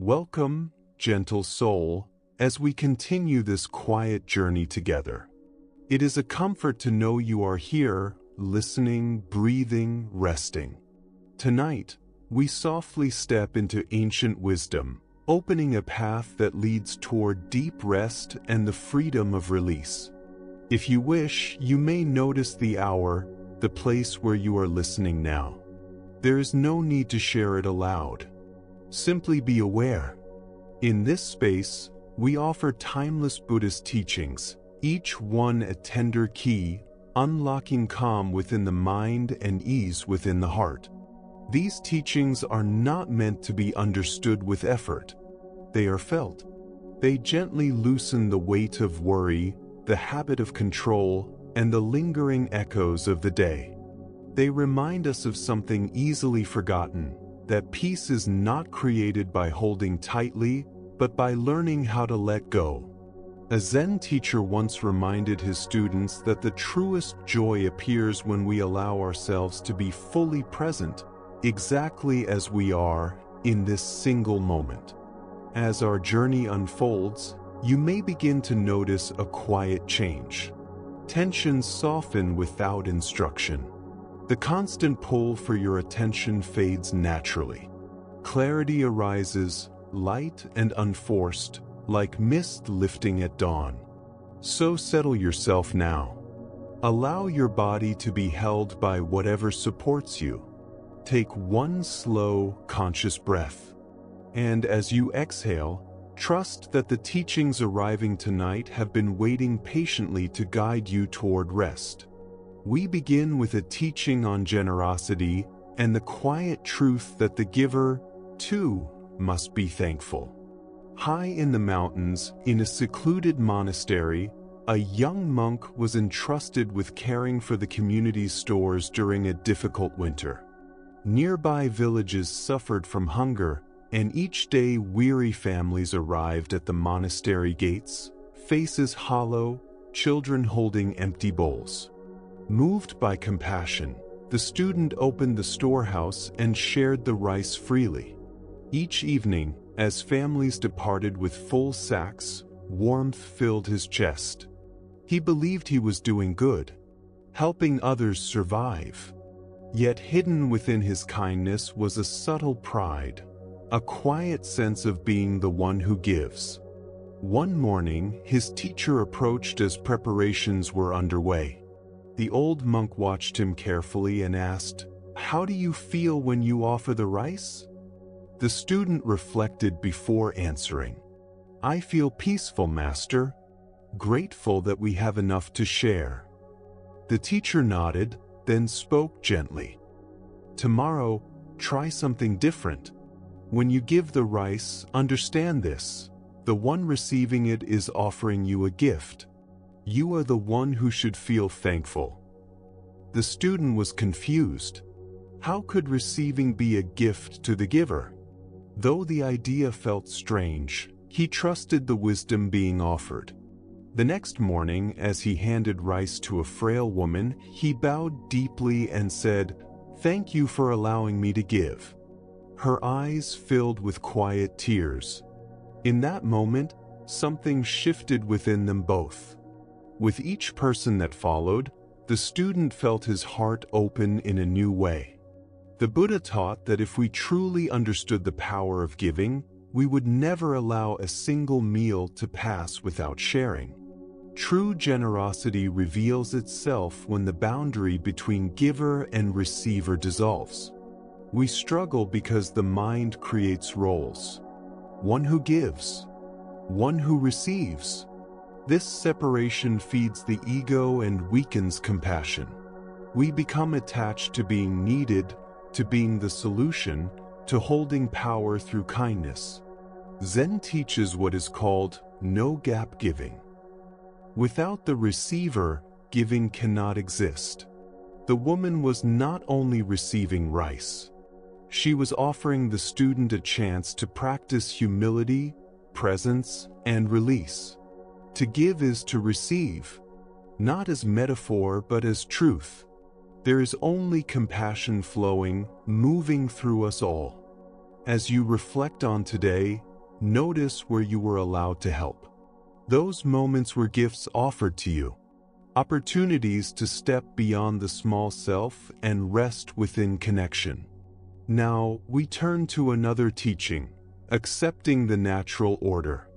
Welcome, gentle soul, as we continue this quiet journey together. It is a comfort to know you are here, listening, breathing, resting. Tonight, we softly step into ancient wisdom, opening a path that leads toward deep rest and the freedom of release. If you wish, you may notice the hour, the place where you are listening now. There is no need to share it aloud. Simply be aware. In this space, we offer timeless Buddhist teachings, each one a tender key, unlocking calm within the mind and ease within the heart. These teachings are not meant to be understood with effort. They are felt. They gently loosen the weight of worry, the habit of control, and the lingering echoes of the day. They remind us of something easily forgotten, that peace is not created by holding tightly, but by learning how to let go. A Zen teacher once reminded his students that the truest joy appears when we allow ourselves to be fully present, exactly as we are, in this single moment. As our journey unfolds, you may begin to notice a quiet change. Tensions soften without instruction. The constant pull for your attention fades naturally. Clarity arises, light and unforced, like mist lifting at dawn. So settle yourself now. Allow your body to be held by whatever supports you. Take one slow, conscious breath. And as you exhale, trust that the teachings arriving tonight have been waiting patiently to guide you toward rest. We begin with a teaching on generosity and the quiet truth that the giver, too, must be thankful. High in the mountains, in a secluded monastery, a young monk was entrusted with caring for the community's stores during a difficult winter. Nearby villages suffered from hunger, and each day weary families arrived at the monastery gates, faces hollow, children holding empty bowls. Moved by compassion, the student opened the storehouse and shared the rice freely. Each evening, as families departed with full sacks, warmth filled his chest. He believed he was doing good, helping others survive. Yet hidden within his kindness was a subtle pride, a quiet sense of being the one who gives. One morning, his teacher approached as preparations were underway. The old monk watched him carefully and asked, "How do you feel when you offer the rice?" The student reflected before answering. "I feel peaceful, Master, grateful that we have enough to share." The teacher nodded, then spoke gently. "Tomorrow, try something different. When you give the rice, understand this: the one receiving it is offering you a gift. You are the one who should feel thankful." The student was confused. How could receiving be a gift to the giver? Though the idea felt strange, he trusted the wisdom being offered. The next morning, as he handed rice to a frail woman, he bowed deeply and said, "Thank you for allowing me to give." Her eyes filled with quiet tears. In that moment, something shifted within them both. With each person that followed, the student felt his heart open in a new way. The Buddha taught that if we truly understood the power of giving, we would never allow a single meal to pass without sharing. True generosity reveals itself when the boundary between giver and receiver dissolves. We struggle because the mind creates roles. One who gives, one who receives. This separation feeds the ego and weakens compassion. We become attached to being needed, to being the solution, to holding power through kindness. Zen teaches what is called no-gap giving. Without the receiver, giving cannot exist. The woman was not only receiving rice. She was offering the student a chance to practice humility, presence, and release. To give is to receive, not as metaphor but as truth. There is only compassion flowing, moving through us all. As you reflect on today, Notice where you were allowed to help. Those moments were gifts offered to you, opportunities to step beyond the small self and rest within connection. Now, we turn to another teaching, accepting the natural order.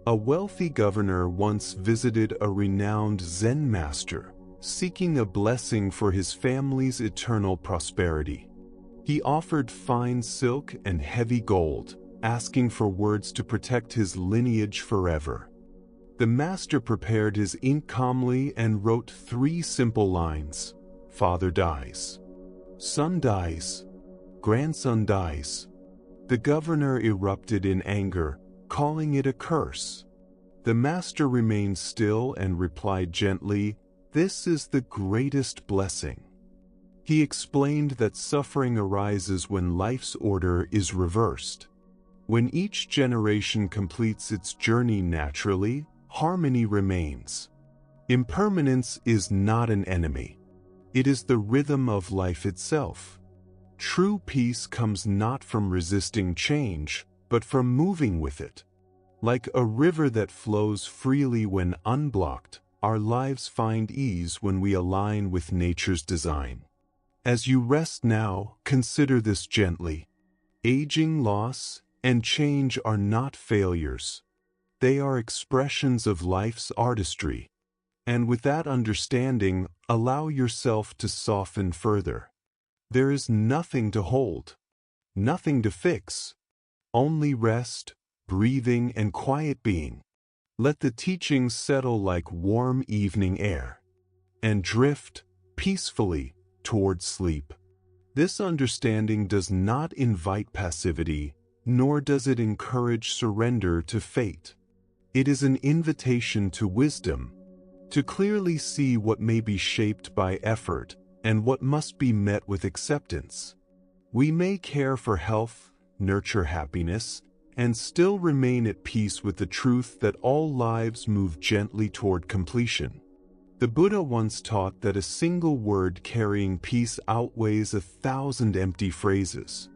A wealthy governor once visited a renowned Zen master, seeking a blessing for his family's eternal prosperity. He offered fine silk and heavy gold, asking for words to protect his lineage forever. The master prepared his ink calmly and wrote 3 simple lines: "Father dies. Son dies. Grandson dies." The governor erupted in anger, calling it a curse. The master remained still and replied gently, "This is the greatest blessing." He explained that suffering arises when life's order is reversed. When each generation completes its journey naturally, harmony remains. Impermanence is not an enemy. It is the rhythm of life itself. True peace comes not from resisting change, but from moving with it. Like a river that flows freely when unblocked, our lives find ease when we align with nature's design. As you rest now, consider this gently. Aging, loss, and change are not failures. They are expressions of life's artistry. And with that understanding, allow yourself to soften further. There is nothing to hold, nothing to fix, only rest, breathing, and quiet being. Let the teachings settle like warm evening air, and drift peacefully toward sleep. This understanding does not invite passivity, nor does it encourage surrender to fate. It is an invitation to wisdom, to clearly see what may be shaped by effort and what must be met with acceptance. We may care for health, nurture happiness, and still remain at peace with the truth that all lives move gently toward completion. The Buddha once taught that a single word carrying peace outweighs 1,000 empty phrases.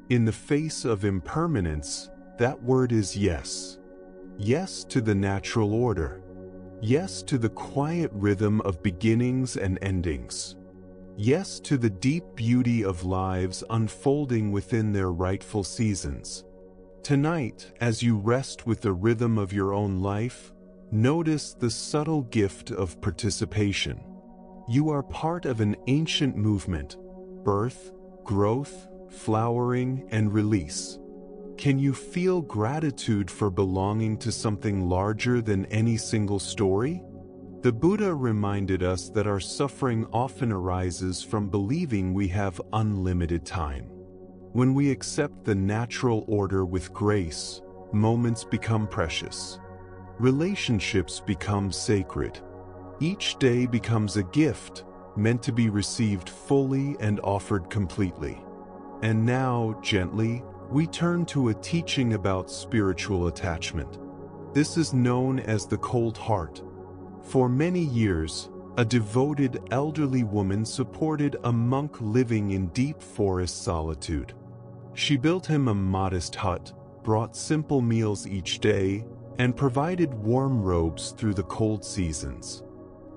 In the face of impermanence, that word is yes. Yes to the natural order. Yes to the quiet rhythm of beginnings and endings. Yes to the deep beauty of lives unfolding within their rightful seasons. Tonight, as you rest with the rhythm of your own life, notice the subtle gift of participation. You are part of an ancient movement: birth, growth, flowering, and release. Can you feel gratitude for belonging to something larger than any single story? The Buddha reminded us that our suffering often arises from believing we have unlimited time. When we accept the natural order with grace, moments become precious. Relationships become sacred. Each day becomes a gift, meant to be received fully and offered completely. And now, gently, we turn to a teaching about spiritual attachment. This is known as the cold heart. For many years, a devoted elderly woman supported a monk living in deep forest solitude. She built him a modest hut, brought simple meals each day, and provided warm robes through the cold seasons.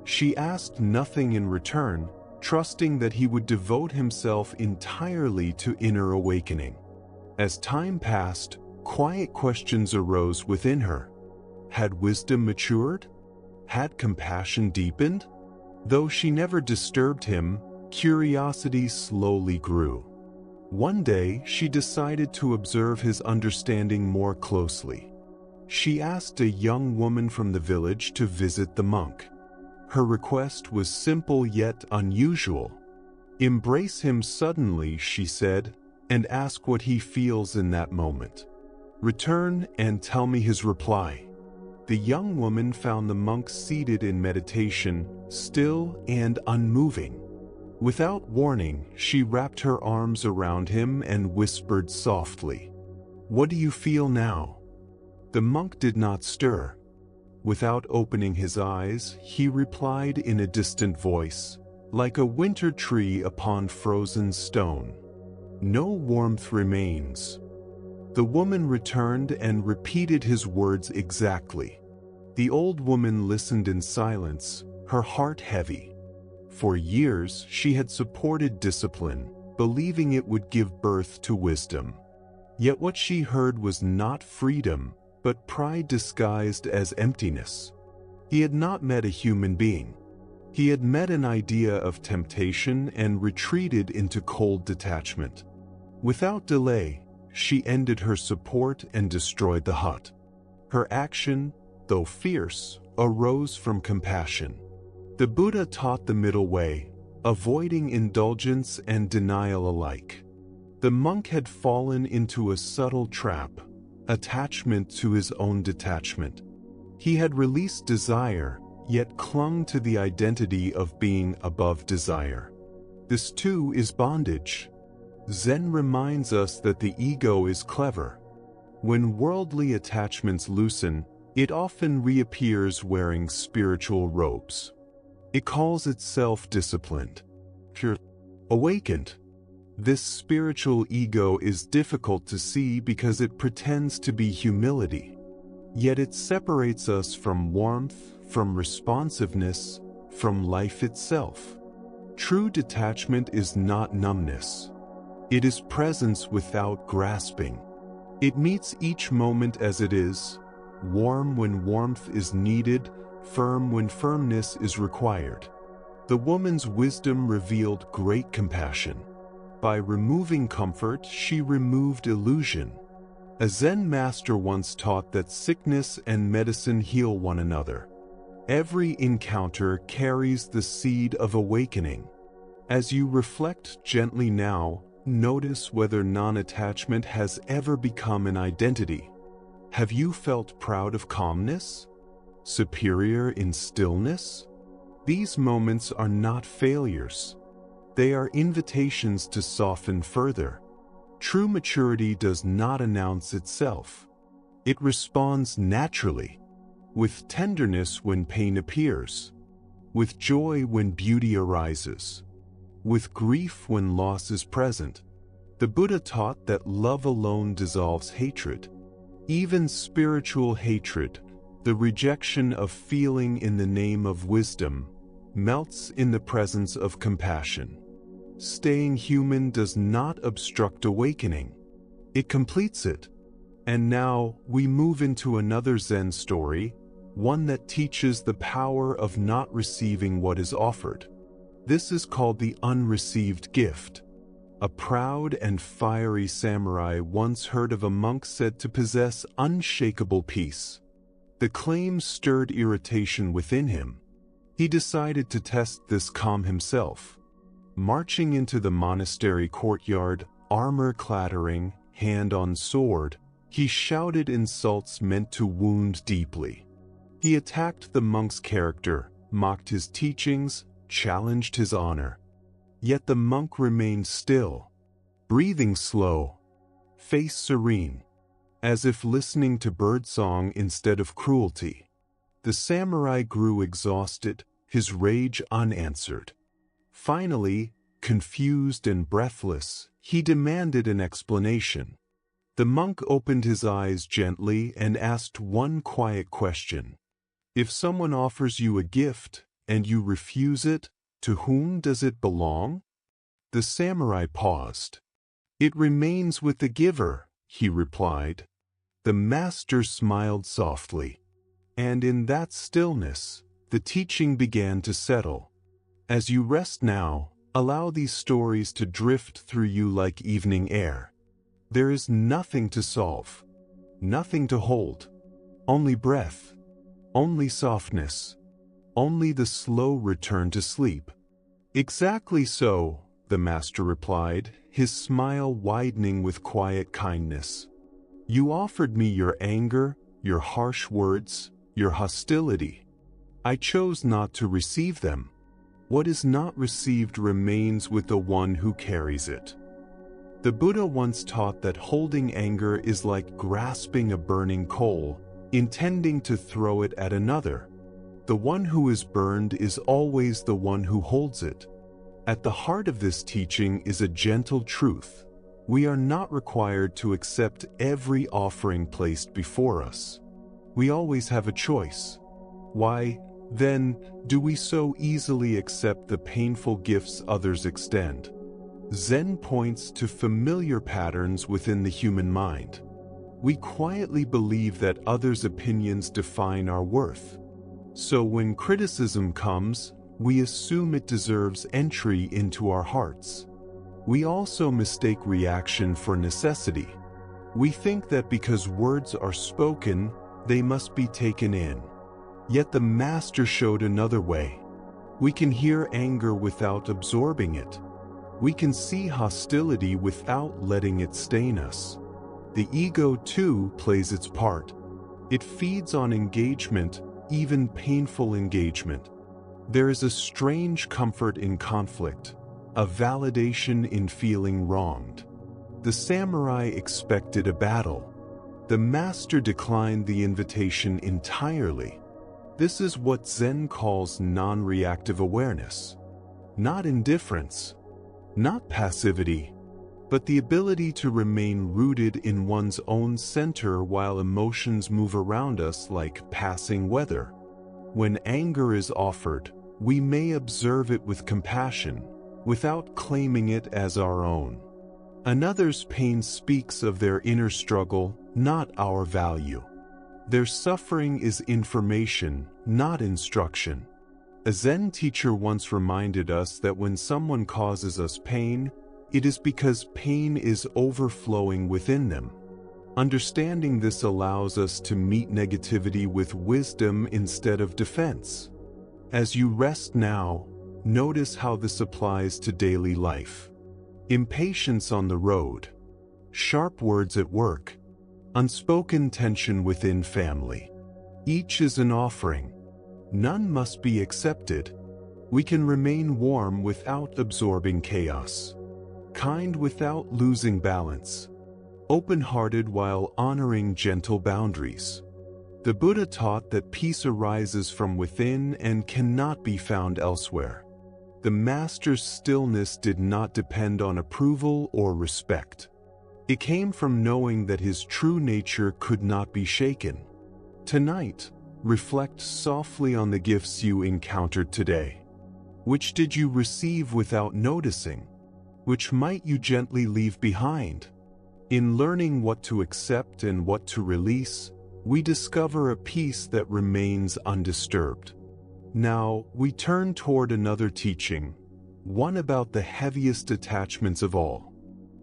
She asked nothing in return, trusting that he would devote himself entirely to inner awakening. As time passed, quiet questions arose within her. Had wisdom matured? Had compassion deepened? Though she never disturbed him, curiosity slowly grew. One day, she decided to observe his understanding more closely. She asked a young woman from the village to visit the monk. Her request was simple yet unusual. "Embrace him suddenly," she said, "and ask what he feels in that moment. Return and tell me his reply." The young woman found the monk seated in meditation, still and unmoving. Without warning, she wrapped her arms around him and whispered softly, "What do you feel now?" The monk did not stir. Without opening his eyes, he replied in a distant voice, like a winter tree upon frozen stone, "No warmth remains. The woman returned and repeated his words exactly. The old woman listened in silence, her heart heavy. For years she had supported discipline, believing it would give birth to wisdom. Yet what she heard was not freedom, but pride disguised as emptiness. He had not met a human being. He had met an idea of temptation and retreated into cold detachment. Without delay, she ended her support and destroyed the hut. Her action, though fierce, arose from compassion. The Buddha taught the middle way, avoiding indulgence and denial alike. The monk had fallen into a subtle trap, attachment to his own detachment. He had released desire, yet clung to the identity of being above desire. This too is bondage. Zen reminds us that the ego is clever. When worldly attachments loosen, it often reappears wearing spiritual robes. It calls itself disciplined, pure, awakened. This spiritual ego is difficult to see because it pretends to be humility. Yet it separates us from warmth, from responsiveness, from life itself. True detachment is not numbness. It is presence without grasping. It meets each moment as it is, warm when warmth is needed, firm when firmness is required. The woman's wisdom revealed great compassion. By removing comfort, she removed illusion. A Zen master once taught that sickness and medicine heal one another. Every encounter carries the seed of awakening. As you reflect gently now, notice whether non-attachment has ever become an identity. Have you felt proud of calmness? Superior in stillness? These moments are not failures. They are invitations to soften further. True maturity does not announce itself. It responds naturally, with tenderness when pain appears, with joy when beauty arises, with grief when loss is present. The Buddha taught that love alone dissolves hatred. Even spiritual hatred, the rejection of feeling in the name of wisdom, melts in the presence of compassion. Staying human does not obstruct awakening. It completes it. And now we move into another Zen story, one that teaches the power of not receiving what is offered. This is called the unreceived gift. A proud and fiery samurai once heard of a monk said to possess unshakable peace. The claim stirred irritation within him. He decided to test this calm himself. Marching into the monastery courtyard, armor clattering, hand on sword, he shouted insults meant to wound deeply. He attacked the monk's character, mocked his teachings, challenged his honor. Yet the monk remained still, breathing slow, face serene, as if listening to birdsong instead of cruelty. The samurai grew exhausted, his rage unanswered. Finally, confused and breathless, he demanded an explanation. The monk opened his eyes gently and asked one quiet question. If someone offers you a gift, and you refuse it, to whom does it belong? The samurai paused. It remains with the giver, he replied. The master smiled softly. And in that stillness, the teaching began to settle. As you rest now, allow these stories to drift through you like evening air. There is nothing to solve, nothing to hold, only breath, only softness, only the slow return to sleep. Exactly so, the master replied, his smile widening with quiet kindness. You offered me your anger, your harsh words, your hostility. I chose not to receive them. What is not received remains with the one who carries it. The Buddha once taught that holding anger is like grasping a burning coal, intending to throw it at another. The one who is burned is always the one who holds it. At the heart of this teaching is a gentle truth. We are not required to accept every offering placed before us. We always have a choice. Why, then, do we so easily accept the painful gifts others extend? Zen points to familiar patterns within the human mind. We quietly believe that others' opinions define our worth. So when criticism comes, we assume it deserves entry into our hearts. We also mistake reaction for necessity. We think that because words are spoken, they must be taken in. Yet the Master showed another way. We can hear anger without absorbing it. We can see hostility without letting it stain us. The ego, too, plays its part. It feeds on engagement, even painful engagement. There is a strange comfort in conflict, a validation in feeling wronged. The samurai expected a battle. The Master declined the invitation entirely. This is what Zen calls non-reactive awareness. Not indifference, not passivity, but the ability to remain rooted in one's own center while emotions move around us like passing weather. When anger is offered, we may observe it with compassion, without claiming it as our own. Another's pain speaks of their inner struggle, not our value. Their suffering is information, not instruction. A Zen teacher once reminded us that when someone causes us pain, it is because pain is overflowing within them. Understanding this allows us to meet negativity with wisdom instead of defense. As you rest now, notice how this applies to daily life. Impatience on the road, sharp words at work, unspoken tension within family. Each is an offering. None must be accepted. We can remain warm without absorbing chaos, kind without losing balance, open-hearted while honoring gentle boundaries. The Buddha taught that peace arises from within and cannot be found elsewhere. The Master's stillness did not depend on approval or respect. It came from knowing that his true nature could not be shaken. Tonight, reflect softly on the gifts you encountered today. Which did you receive without noticing? Which might you gently leave behind? In learning what to accept and what to release, we discover a peace that remains undisturbed. Now, we turn toward another teaching, one about the heaviest attachments of all.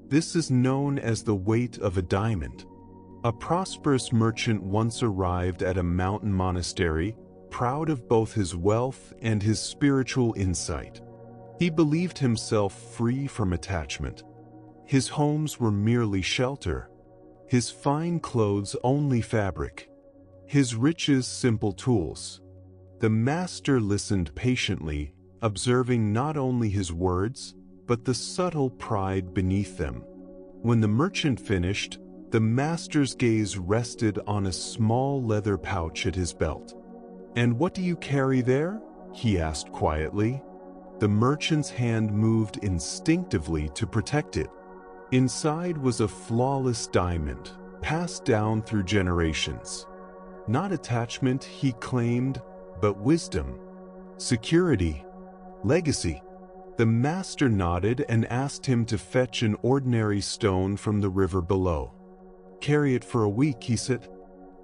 This is known as the weight of a diamond. A prosperous merchant once arrived at a mountain monastery, proud of both his wealth and his spiritual insight. He believed himself free from attachment. His homes were merely shelter, his fine clothes only fabric, his riches simple tools. The Master listened patiently, observing not only his words, but the subtle pride beneath them. When the merchant finished, the Master's gaze rested on a small leather pouch at his belt. "And what do you carry there?" he asked quietly. The merchant's hand moved instinctively to protect it. Inside was a flawless diamond, passed down through generations. Not attachment, he claimed, but wisdom, security, legacy. The Master nodded and asked him to fetch an ordinary stone from the river below. "Carry it for a week," he said.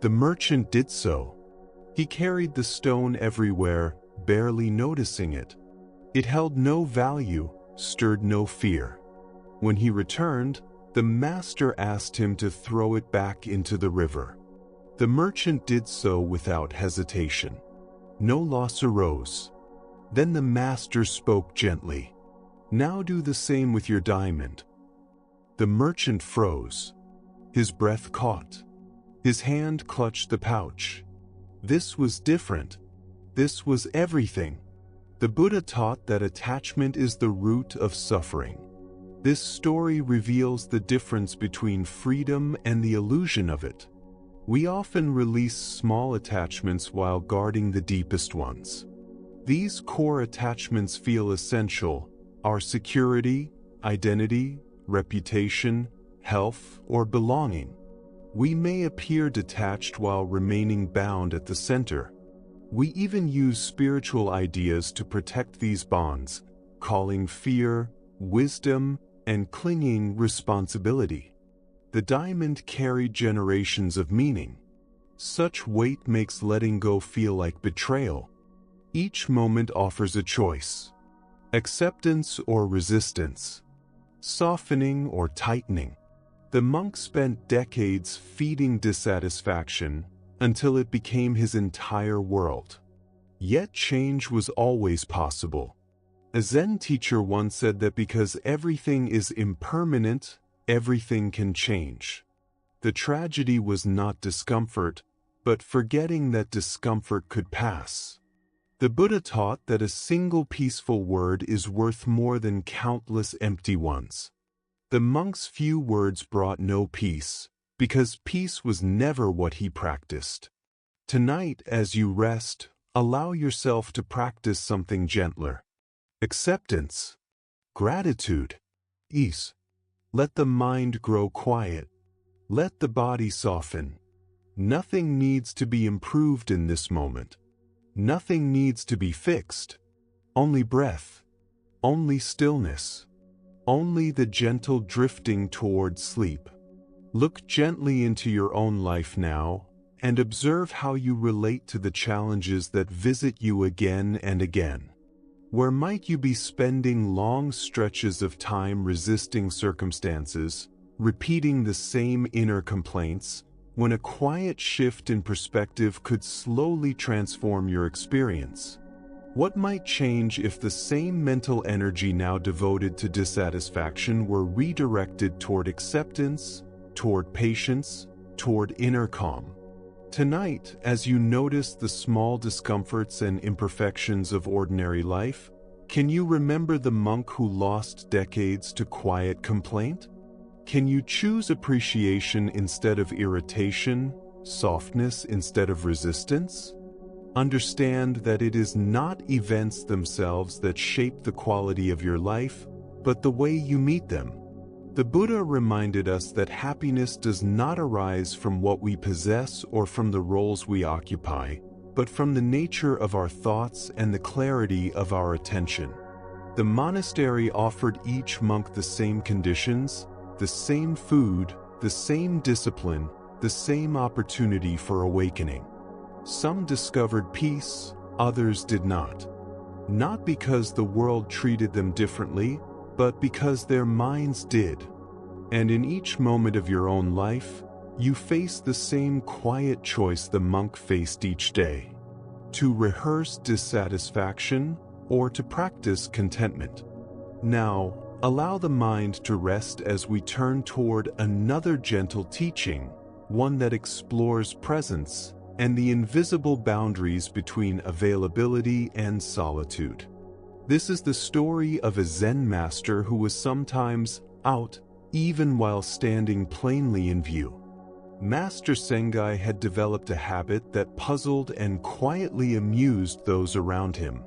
The merchant did so. He carried the stone everywhere, barely noticing it. It held no value, stirred no fear. When he returned, the Master asked him to throw it back into the river. The merchant did so without hesitation. No loss arose. Then the Master spoke gently. "Now do the same with your diamond." The merchant froze. His breath caught. His hand clutched the pouch. This was different. This was everything. The Buddha taught that attachment is the root of suffering. This story reveals the difference between freedom and the illusion of it. We often release small attachments while guarding the deepest ones. These core attachments feel essential: our security, identity, reputation, health, or belonging. We may appear detached while remaining bound at the center. We even use spiritual ideas to protect these bonds, calling fear wisdom and clinging responsibility. The diamond carried generations of meaning. Such weight makes letting go feel like betrayal. Each moment offers a choice: acceptance or resistance, softening or tightening. The monk spent decades feeding dissatisfaction until it became his entire world. Yet change was always possible. A Zen teacher once said that because everything is impermanent, everything can change. The tragedy was not discomfort, but forgetting that discomfort could pass. The Buddha taught that a single peaceful word is worth more than countless empty ones. The monk's few words brought no peace, because peace was never what he practiced. Tonight, as you rest, allow yourself to practice something gentler. Acceptance, gratitude, ease. Let the mind grow quiet. Let the body soften. Nothing needs to be improved in this moment. Nothing needs to be fixed. Only breath. Only stillness. Only the gentle drifting toward sleep. Look gently into your own life now, and observe how you relate to the challenges that visit you again and again. Where might you be spending long stretches of time resisting circumstances, repeating the same inner complaints, when a quiet shift in perspective could slowly transform your experience? What might change if the same mental energy now devoted to dissatisfaction were redirected toward acceptance, toward patience, toward inner calm? Tonight, as you notice the small discomforts and imperfections of ordinary life, can you remember the monk who lost decades to quiet complaint? Can you choose appreciation instead of irritation, softness instead of resistance? Understand that it is not events themselves that shape the quality of your life, but the way you meet them. The Buddha reminded us that happiness does not arise from what we possess or from the roles we occupy, but from the nature of our thoughts and the clarity of our attention. The monastery offered each monk the same conditions, the same food, the same discipline, the same opportunity for awakening. Some discovered peace, others did not. Not because the world treated them differently, but because their minds did. And in each moment of your own life, you face the same quiet choice the monk faced each day: to rehearse dissatisfaction or to practice contentment. Now, allow the mind to rest as we turn toward another gentle teaching, one that explores presence and the invisible boundaries between availability and solitude. This is the story of a Zen master who was sometimes out, even while standing plainly in view. Master Sengai had developed a habit that puzzled and quietly amused those around him.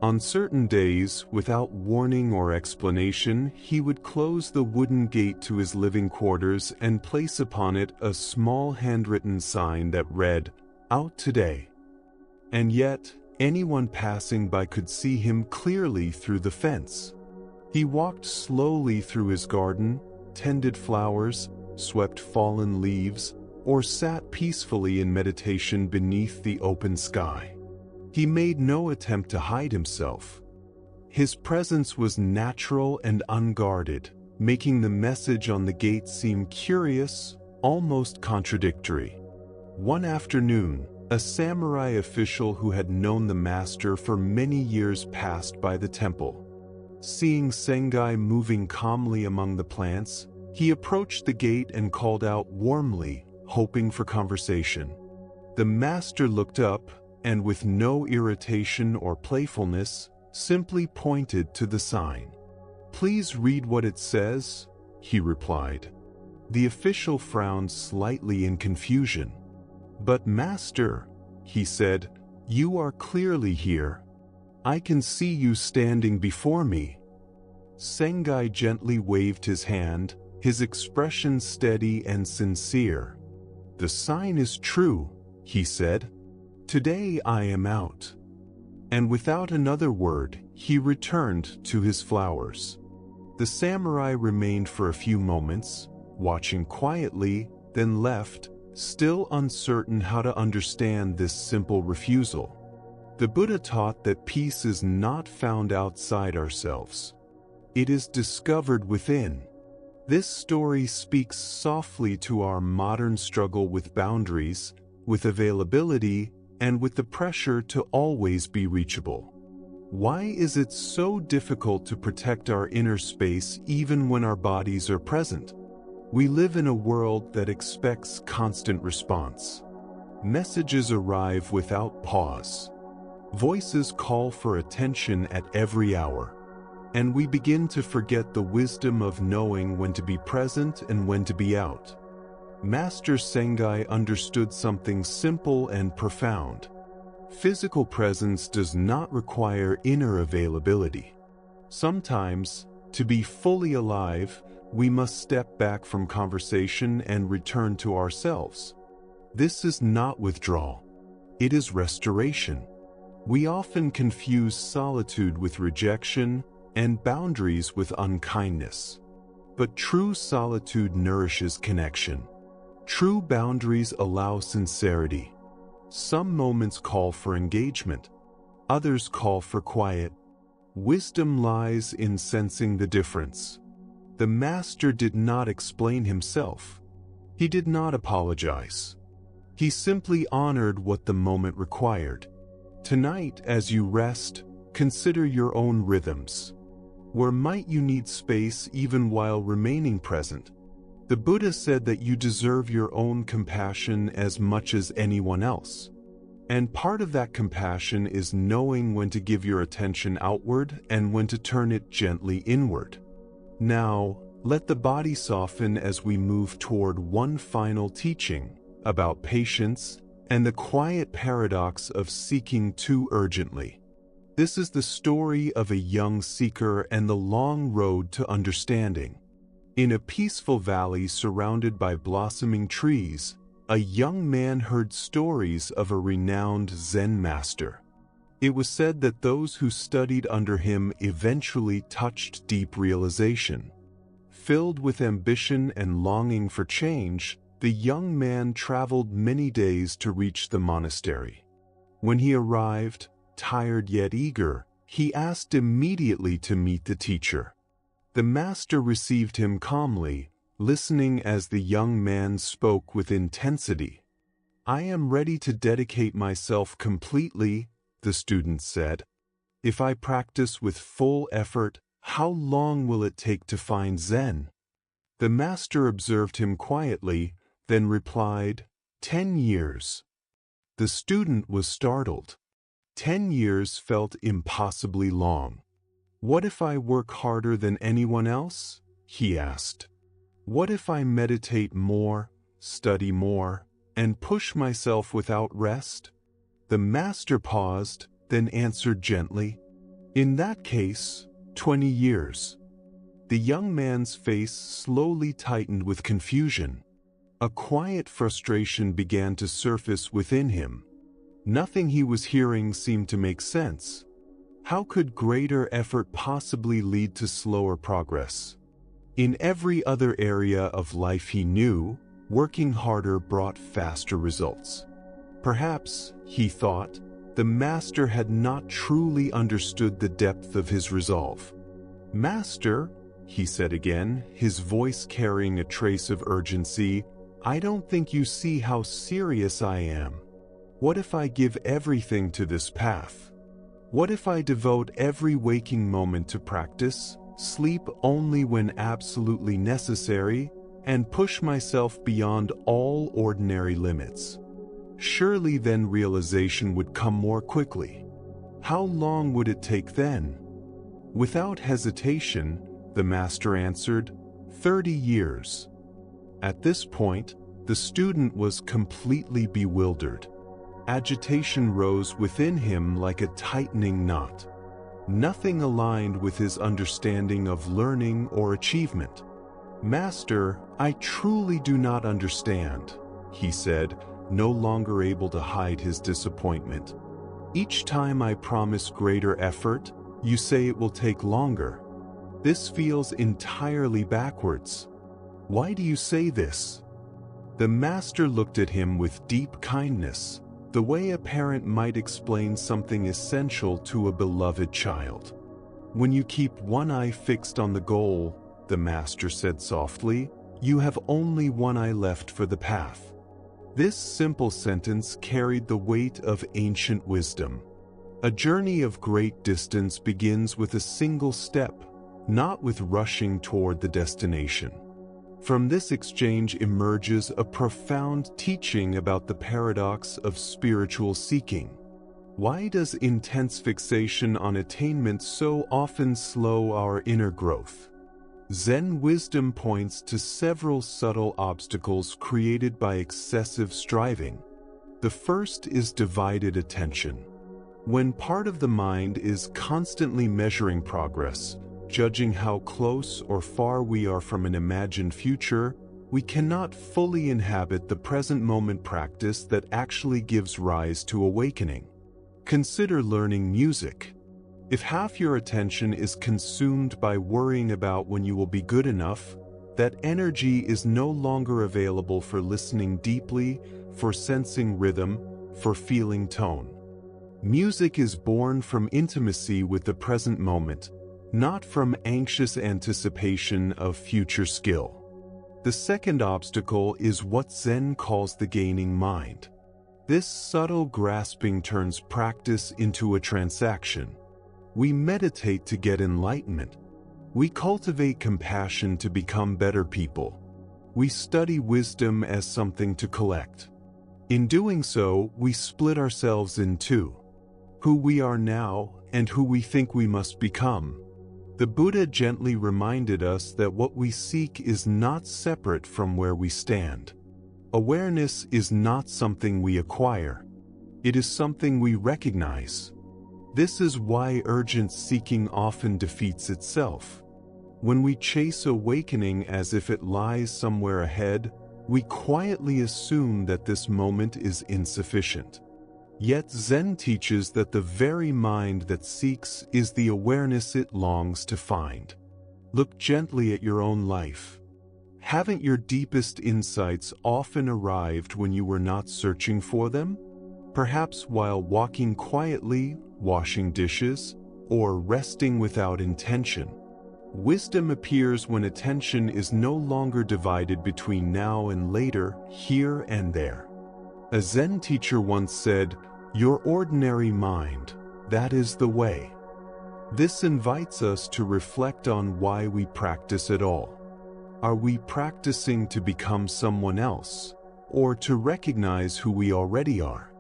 On certain days, without warning or explanation, he would close the wooden gate to his living quarters and place upon it a small handwritten sign that read, "Out today." And yet, anyone passing by could see him clearly through the fence. He walked slowly through his garden, tended flowers, swept fallen leaves, or sat peacefully in meditation beneath the open sky. He made no attempt to hide himself. His presence was natural and unguarded, making the message on the gate seem curious, almost contradictory. One afternoon, a samurai official who had known the master for many years passed by the temple. Seeing Sengai moving calmly among the plants, he approached the gate and called out warmly, hoping for conversation. The master looked up, and with no irritation or playfulness, simply pointed to the sign. "Please read what it says," he replied. The official frowned slightly in confusion. "But master," he said, "you are clearly here. I can see you standing before me." Sengai gently waved his hand, his expression steady and sincere. "The sign is true," he said. "Today I am out." And without another word, he returned to his flowers. The samurai remained for a few moments, watching quietly, then left, still uncertain how to understand this simple refusal. The Buddha taught that peace is not found outside ourselves. It is discovered within. This story speaks softly to our modern struggle with boundaries, with availability, and with the pressure to always be reachable. Why is it so difficult to protect our inner space even when our bodies are present? We live in a world that expects constant response. Messages arrive without pause. Voices call for attention at every hour. And we begin to forget the wisdom of knowing when to be present and when to be out. Master Sengai understood something simple and profound. Physical presence does not require inner availability. Sometimes, to be fully alive, we must step back from conversation and return to ourselves. This is not withdrawal. It is restoration. We often confuse solitude with rejection and boundaries with unkindness. But true solitude nourishes connection. True boundaries allow sincerity. Some moments call for engagement. Others call for quiet. Wisdom lies in sensing the difference. The master did not explain himself. He did not apologize. He simply honored what the moment required. Tonight, as you rest, consider your own rhythms. Where might you need space even while remaining present? The Buddha said that you deserve your own compassion as much as anyone else. And part of that compassion is knowing when to give your attention outward and when to turn it gently inward. Now, let the body soften as we move toward one final teaching about patience and the quiet paradox of seeking too urgently. This is the story of a young seeker and the long road to understanding. In a peaceful valley surrounded by blossoming trees, a young man heard stories of a renowned Zen master. It was said that those who studied under him eventually touched deep realization. Filled with ambition and longing for change, the young man traveled many days to reach the monastery. When he arrived, tired yet eager, he asked immediately to meet the teacher. The master received him calmly, listening as the young man spoke with intensity. "I am ready to dedicate myself completely," the student said. "If I practice with full effort, how long will it take to find Zen?" The master observed him quietly, then replied, 10 years. The student was startled. 10 years felt impossibly long. "What if I work harder than anyone else?" he asked. "What if I meditate more, study more, and push myself without rest?" The master paused, then answered gently, "In that case, 20 years. The young man's face slowly tightened with confusion. A quiet frustration began to surface within him. Nothing he was hearing seemed to make sense. How could greater effort possibly lead to slower progress? In every other area of life he knew, working harder brought faster results. Perhaps, he thought, the master had not truly understood the depth of his resolve. "Master," he said again, his voice carrying a trace of urgency, "I don't think you see how serious I am. What if I give everything to this path? What if I devote every waking moment to practice, sleep only when absolutely necessary, and push myself beyond all ordinary limits? Surely then realization would come more quickly. How long would it take then?" Without hesitation, the master answered, 30 years. At this point, the student was completely bewildered. Agitation rose within him like a tightening knot. Nothing aligned with his understanding of learning or achievement. "Master, I truly do not understand," he said, no longer able to hide his disappointment. "Each time I promise greater effort, you say it will take longer. This feels entirely backwards. Why do you say this?" The master looked at him with deep kindness, the way a parent might explain something essential to a beloved child. "When you keep one eye fixed on the goal," the master said softly, "you have only one eye left for the path." This simple sentence carried the weight of ancient wisdom. A journey of great distance begins with a single step, not with rushing toward the destination. From this exchange emerges a profound teaching about the paradox of spiritual seeking. Why does intense fixation on attainment so often slow our inner growth? Zen wisdom points to several subtle obstacles created by excessive striving. The first is divided attention. When part of the mind is constantly measuring progress, judging how close or far we are from an imagined future, we cannot fully inhabit the present moment practice that actually gives rise to awakening. Consider learning music. If half your attention is consumed by worrying about when you will be good enough, that energy is no longer available for listening deeply, for sensing rhythm, for feeling tone. Music is born from intimacy with the present moment, not from anxious anticipation of future skill. The second obstacle is what Zen calls the gaining mind. This subtle grasping turns practice into a transaction. We meditate to get enlightenment. We cultivate compassion to become better people. We study wisdom as something to collect. In doing so, we split ourselves in two: who we are now and who we think we must become. The Buddha gently reminded us that what we seek is not separate from where we stand. Awareness is not something we acquire. It is something we recognize. This is why urgent seeking often defeats itself. When we chase awakening as if it lies somewhere ahead, we quietly assume that this moment is insufficient. Yet Zen teaches that the very mind that seeks is the awareness it longs to find. Look gently at your own life. Haven't your deepest insights often arrived when you were not searching for them? Perhaps while walking quietly, washing dishes, or resting without intention. Wisdom appears when attention is no longer divided between now and later, here and there. A Zen teacher once said, "Your ordinary mind, that is the way." This invites us to reflect on why we practice at all. Are we practicing to become someone else, or to recognize who we already are?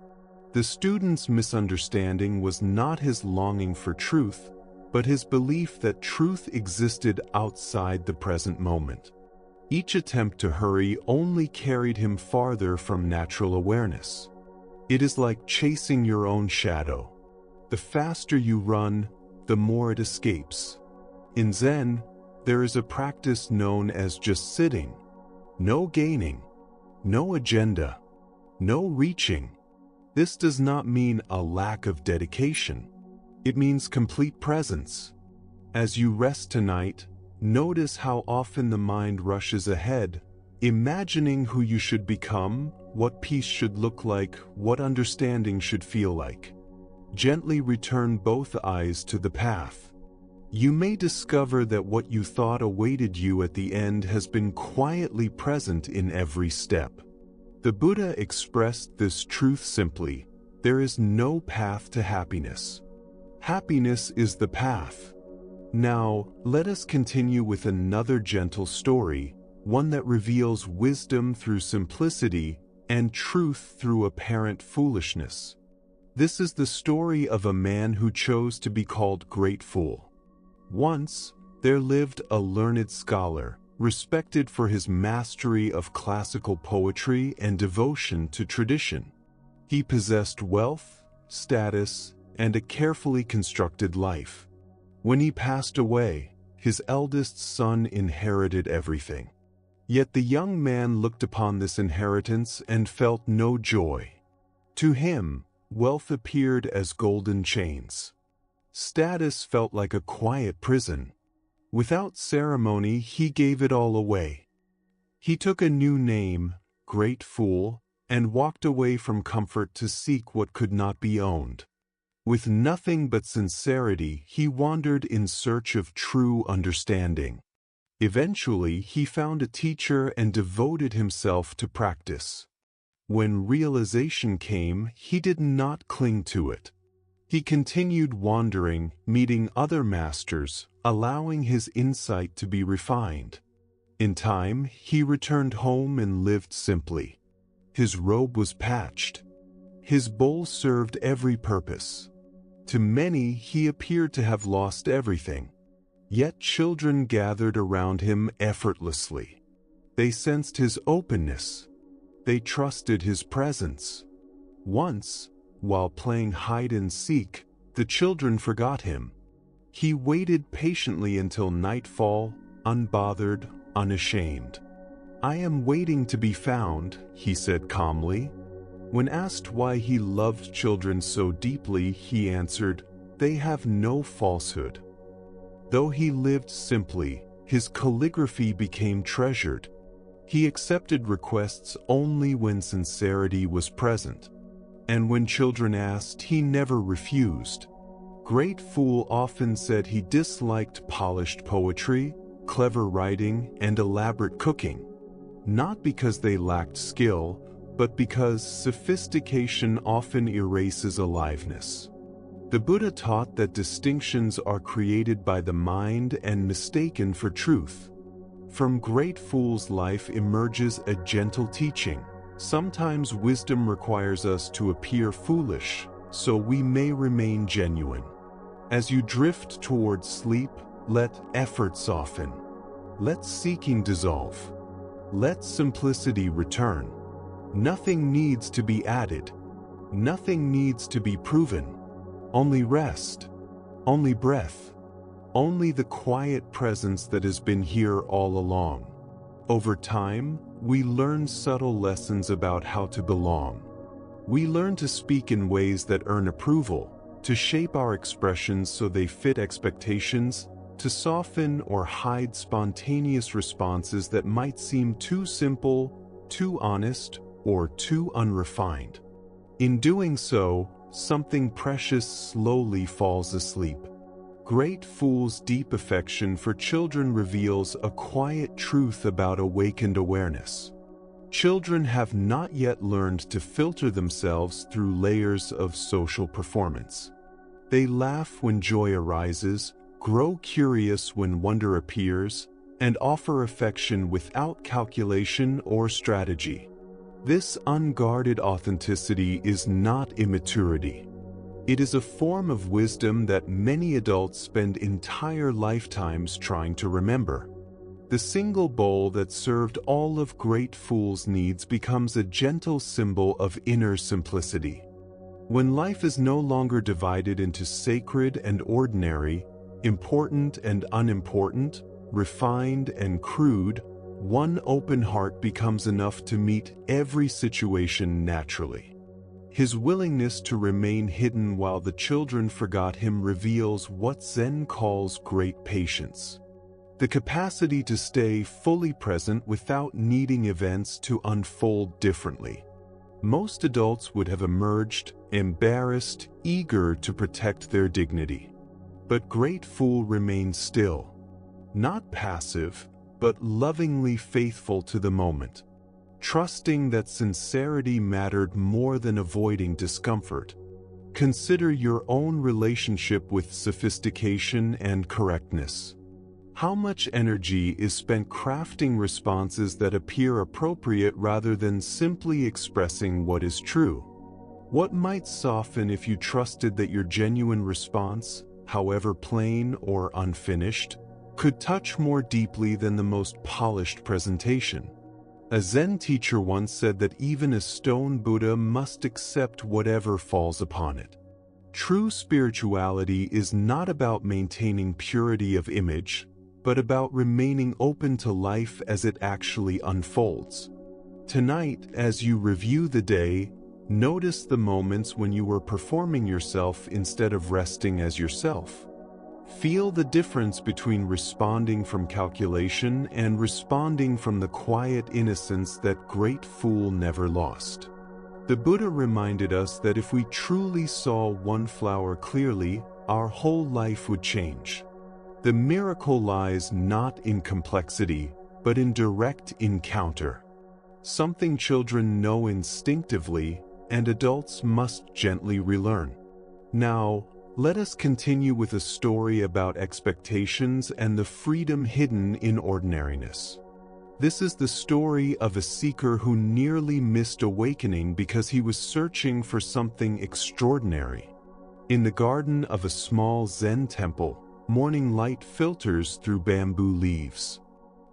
The student's misunderstanding was not his longing for truth, but his belief that truth existed outside the present moment. Each attempt to hurry only carried him farther from natural awareness. It is like chasing your own shadow. The faster you run, the more it escapes. In Zen, there is a practice known as just sitting. No gaining, no agenda, no reaching. This does not mean a lack of dedication. It means complete presence. As you rest tonight, notice how often the mind rushes ahead, imagining who you should become, what peace should look like, what understanding should feel like. Gently return both eyes to the path. You may discover that what you thought awaited you at the end has been quietly present in every step. The Buddha expressed this truth simply: there is no path to happiness. Happiness is the path. Now, let us continue with another gentle story, one that reveals wisdom through simplicity and truth through apparent foolishness. This is the story of a man who chose to be called Great Fool. Once, there lived a learned scholar, respected for his mastery of classical poetry and devotion to tradition. He possessed wealth, status, and a carefully constructed life. When he passed away, his eldest son inherited everything. Yet the young man looked upon this inheritance and felt no joy. To him, wealth appeared as golden chains. Status felt like a quiet prison. Without ceremony, he gave it all away. He took a new name, Great Fool, and walked away from comfort to seek what could not be owned. With nothing but sincerity, he wandered in search of true understanding. Eventually, he found a teacher and devoted himself to practice. When realization came, he did not cling to it. He continued wandering, meeting other masters, allowing his insight to be refined. In time, he returned home and lived simply. His robe was patched. His bowl served every purpose. To many, he appeared to have lost everything. Yet children gathered around him effortlessly. They sensed his openness. They trusted his presence. Once, while playing hide-and-seek, the children forgot him. He waited patiently until nightfall, unbothered, unashamed. "I am waiting to be found," he said calmly. When asked why he loved children so deeply, he answered, "They have no falsehood." Though he lived simply, his calligraphy became treasured. He accepted requests only when sincerity was present. And when children asked, he never refused. Great Fool often said he disliked polished poetry, clever writing, and elaborate cooking. Not because they lacked skill, but because sophistication often erases aliveness. The Buddha taught that distinctions are created by the mind and mistaken for truth. From Great Fool's life emerges a gentle teaching. Sometimes wisdom requires us to appear foolish, so we may remain genuine. As you drift towards sleep, let effort soften. Let seeking dissolve. Let simplicity return. Nothing needs to be added. Nothing needs to be proven. Only rest. Only breath. Only the quiet presence that has been here all along. Over time, we learn subtle lessons about how to belong. We learn to speak in ways that earn approval, to shape our expressions so they fit expectations, to soften or hide spontaneous responses that might seem too simple, too honest, or too unrefined. In doing so, something precious slowly falls asleep. Great Fool's deep affection for children reveals a quiet truth about awakened awareness. Children have not yet learned to filter themselves through layers of social performance. They laugh when joy arises, grow curious when wonder appears, and offer affection without calculation or strategy. This unguarded authenticity is not immaturity. It is a form of wisdom that many adults spend entire lifetimes trying to remember. The single bowl that served all of Great Fool's needs becomes a gentle symbol of inner simplicity. When life is no longer divided into sacred and ordinary, important and unimportant, refined and crude, one open heart becomes enough to meet every situation naturally. His willingness to remain hidden while the children forgot him reveals what Zen calls great patience. The capacity to stay fully present without needing events to unfold differently. Most adults would have emerged, embarrassed, eager to protect their dignity. But Great Fool remained still. Not passive, but lovingly faithful to the moment, trusting that sincerity mattered more than avoiding discomfort. Consider your own relationship with sophistication and correctness. How much energy is spent crafting responses that appear appropriate rather than simply expressing what is true? What might soften if you trusted that your genuine response, however plain or unfinished, could touch more deeply than the most polished presentation? A Zen teacher once said that even a stone Buddha must accept whatever falls upon it. True spirituality is not about maintaining purity of image, but about remaining open to life as it actually unfolds. Tonight, as you review the day, notice the moments when you were performing yourself instead of resting as yourself. Feel the difference between responding from calculation and responding from the quiet innocence that great fool never lost. The Buddha reminded us that if we truly saw one flower clearly, our whole life would change. The miracle lies not in complexity, but in direct encounter. Something children know instinctively, and adults must gently relearn. Now, let us continue with a story about expectations and the freedom hidden in ordinariness. This is the story of a seeker who nearly missed awakening because he was searching for something extraordinary. In the garden of a small Zen temple, morning light filters through bamboo leaves.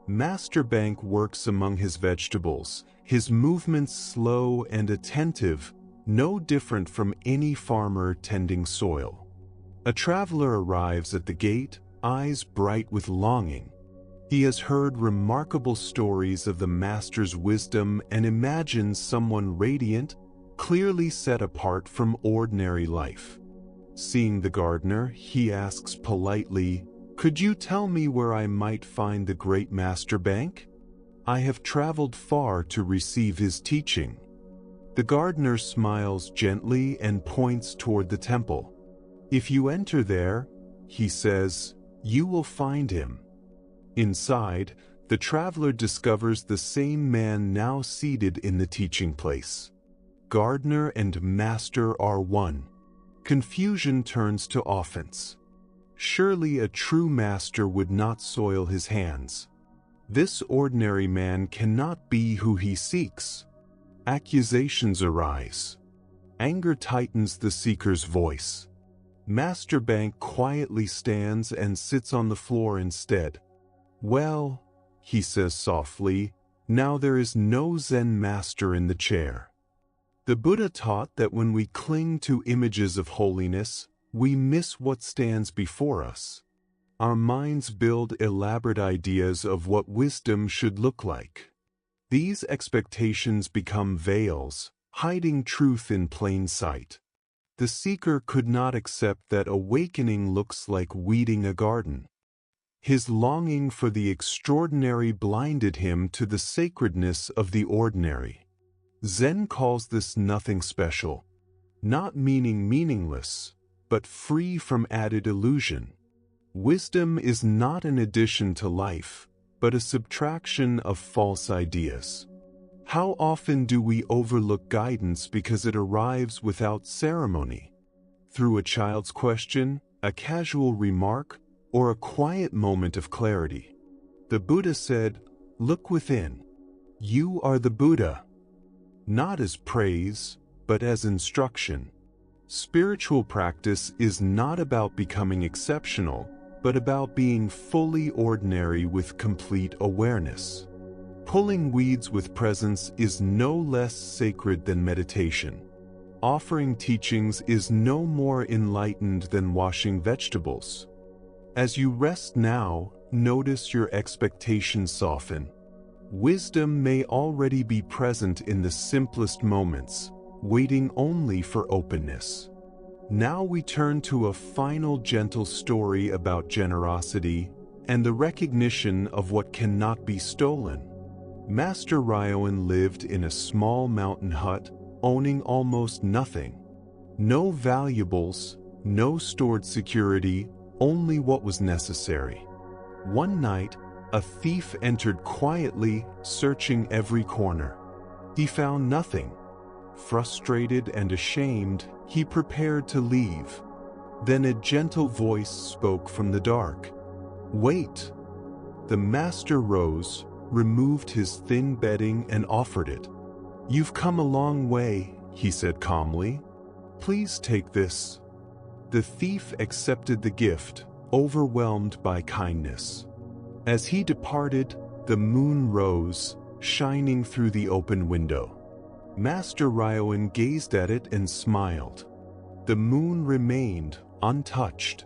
Master Bank works among his vegetables, his movements slow and attentive, no different from any farmer tending soil. A traveler arrives at the gate, eyes bright with longing. He has heard remarkable stories of the Master's wisdom and imagines someone radiant, clearly set apart from ordinary life. Seeing the gardener, he asks politely, "Could you tell me where I might find the great Master Bank? I have traveled far to receive his teaching." The gardener smiles gently and points toward the temple. "If you enter there," he says, "you will find him." Inside, the traveler discovers the same man now seated in the teaching place. Gardener and master are one. Confusion turns to offense. Surely a true master would not soil his hands. This ordinary man cannot be who he seeks. Accusations arise. Anger tightens the seeker's voice. Master Bank quietly stands and sits on the floor instead. "Well," he says softly, "now there is no Zen master in the chair." The Buddha taught that when we cling to images of holiness, we miss what stands before us. Our minds build elaborate ideas of what wisdom should look like. These expectations become veils, hiding truth in plain sight. The seeker could not accept that awakening looks like weeding a garden. His longing for the extraordinary blinded him to the sacredness of the ordinary. Zen calls this nothing special, not meaning meaningless, but free from added illusion. Wisdom is not an addition to life, but a subtraction of false ideas. How often do we overlook guidance because it arrives without ceremony? Through a child's question, a casual remark, or a quiet moment of clarity. The Buddha said, "Look within. You are the Buddha." Not as praise, but as instruction. Spiritual practice is not about becoming exceptional, but about being fully ordinary with complete awareness. Pulling weeds with presence is no less sacred than meditation. Offering teachings is no more enlightened than washing vegetables. As you rest now, notice your expectations soften. Wisdom may already be present in the simplest moments, waiting only for openness. Now we turn to a final gentle story about generosity and the recognition of what cannot be stolen. Master Ryoan lived in a small mountain hut, owning almost nothing. No valuables, no stored security, only what was necessary. One night, a thief entered quietly, searching every corner. He found nothing. Frustrated and ashamed, he prepared to leave. Then a gentle voice spoke from the dark. "Wait." The master rose, removed his thin bedding and offered it. "You've come a long way," he said calmly. "Please take this." The thief accepted the gift, overwhelmed by kindness. As he departed, the moon rose, shining through the open window. Master Ryoan gazed at it and smiled. The moon remained untouched.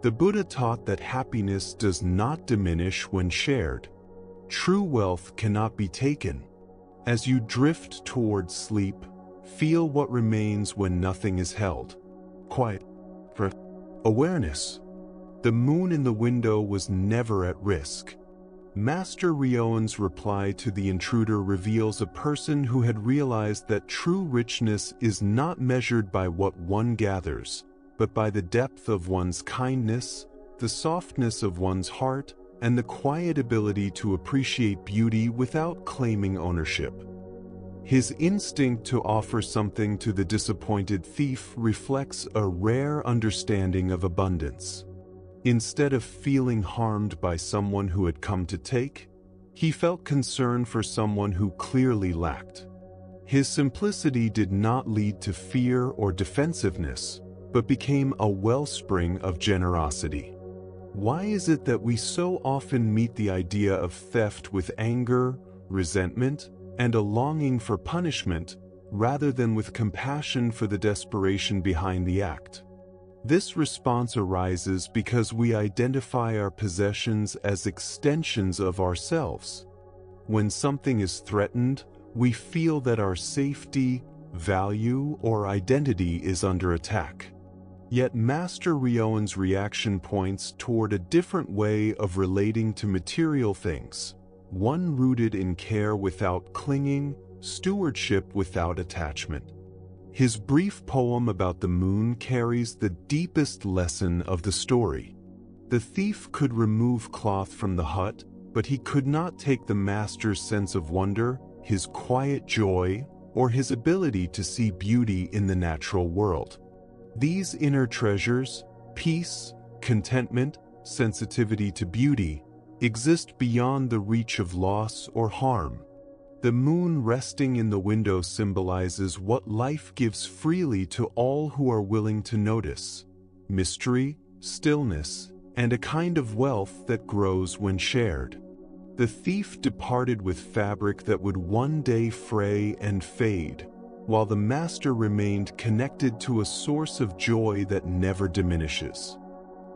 The Buddha taught that happiness does not diminish when shared. True wealth cannot be taken. As you drift towards sleep, feel what remains when nothing is held. Quiet. Awareness. The moon in the window was never at risk. Master Ryoan's reply to the intruder reveals a person who had realized that true richness is not measured by what one gathers, but by the depth of one's kindness, the softness of one's heart, and the quiet ability to appreciate beauty without claiming ownership. His instinct to offer something to the disappointed thief reflects a rare understanding of abundance. Instead of feeling harmed by someone who had come to take, he felt concern for someone who clearly lacked. His simplicity did not lead to fear or defensiveness, but became a wellspring of generosity. Why is it that we so often meet the idea of theft with anger, resentment, and a longing for punishment, rather than with compassion for the desperation behind the act? This response arises because we identify our possessions as extensions of ourselves. When something is threatened, we feel that our safety, value, or identity is under attack. Yet Master Ryoan's reaction points toward a different way of relating to material things, one rooted in care without clinging, stewardship without attachment. His brief poem about the moon carries the deepest lesson of the story. The thief could remove cloth from the hut, but he could not take the master's sense of wonder, his quiet joy, or his ability to see beauty in the natural world. These inner treasures, peace, contentment, sensitivity to beauty, exist beyond the reach of loss or harm. The moon resting in the window symbolizes what life gives freely to all who are willing to notice: mystery, stillness, and a kind of wealth that grows when shared. The thief departed with fabric that would one day fray and fade, while the master remained connected to a source of joy that never diminishes.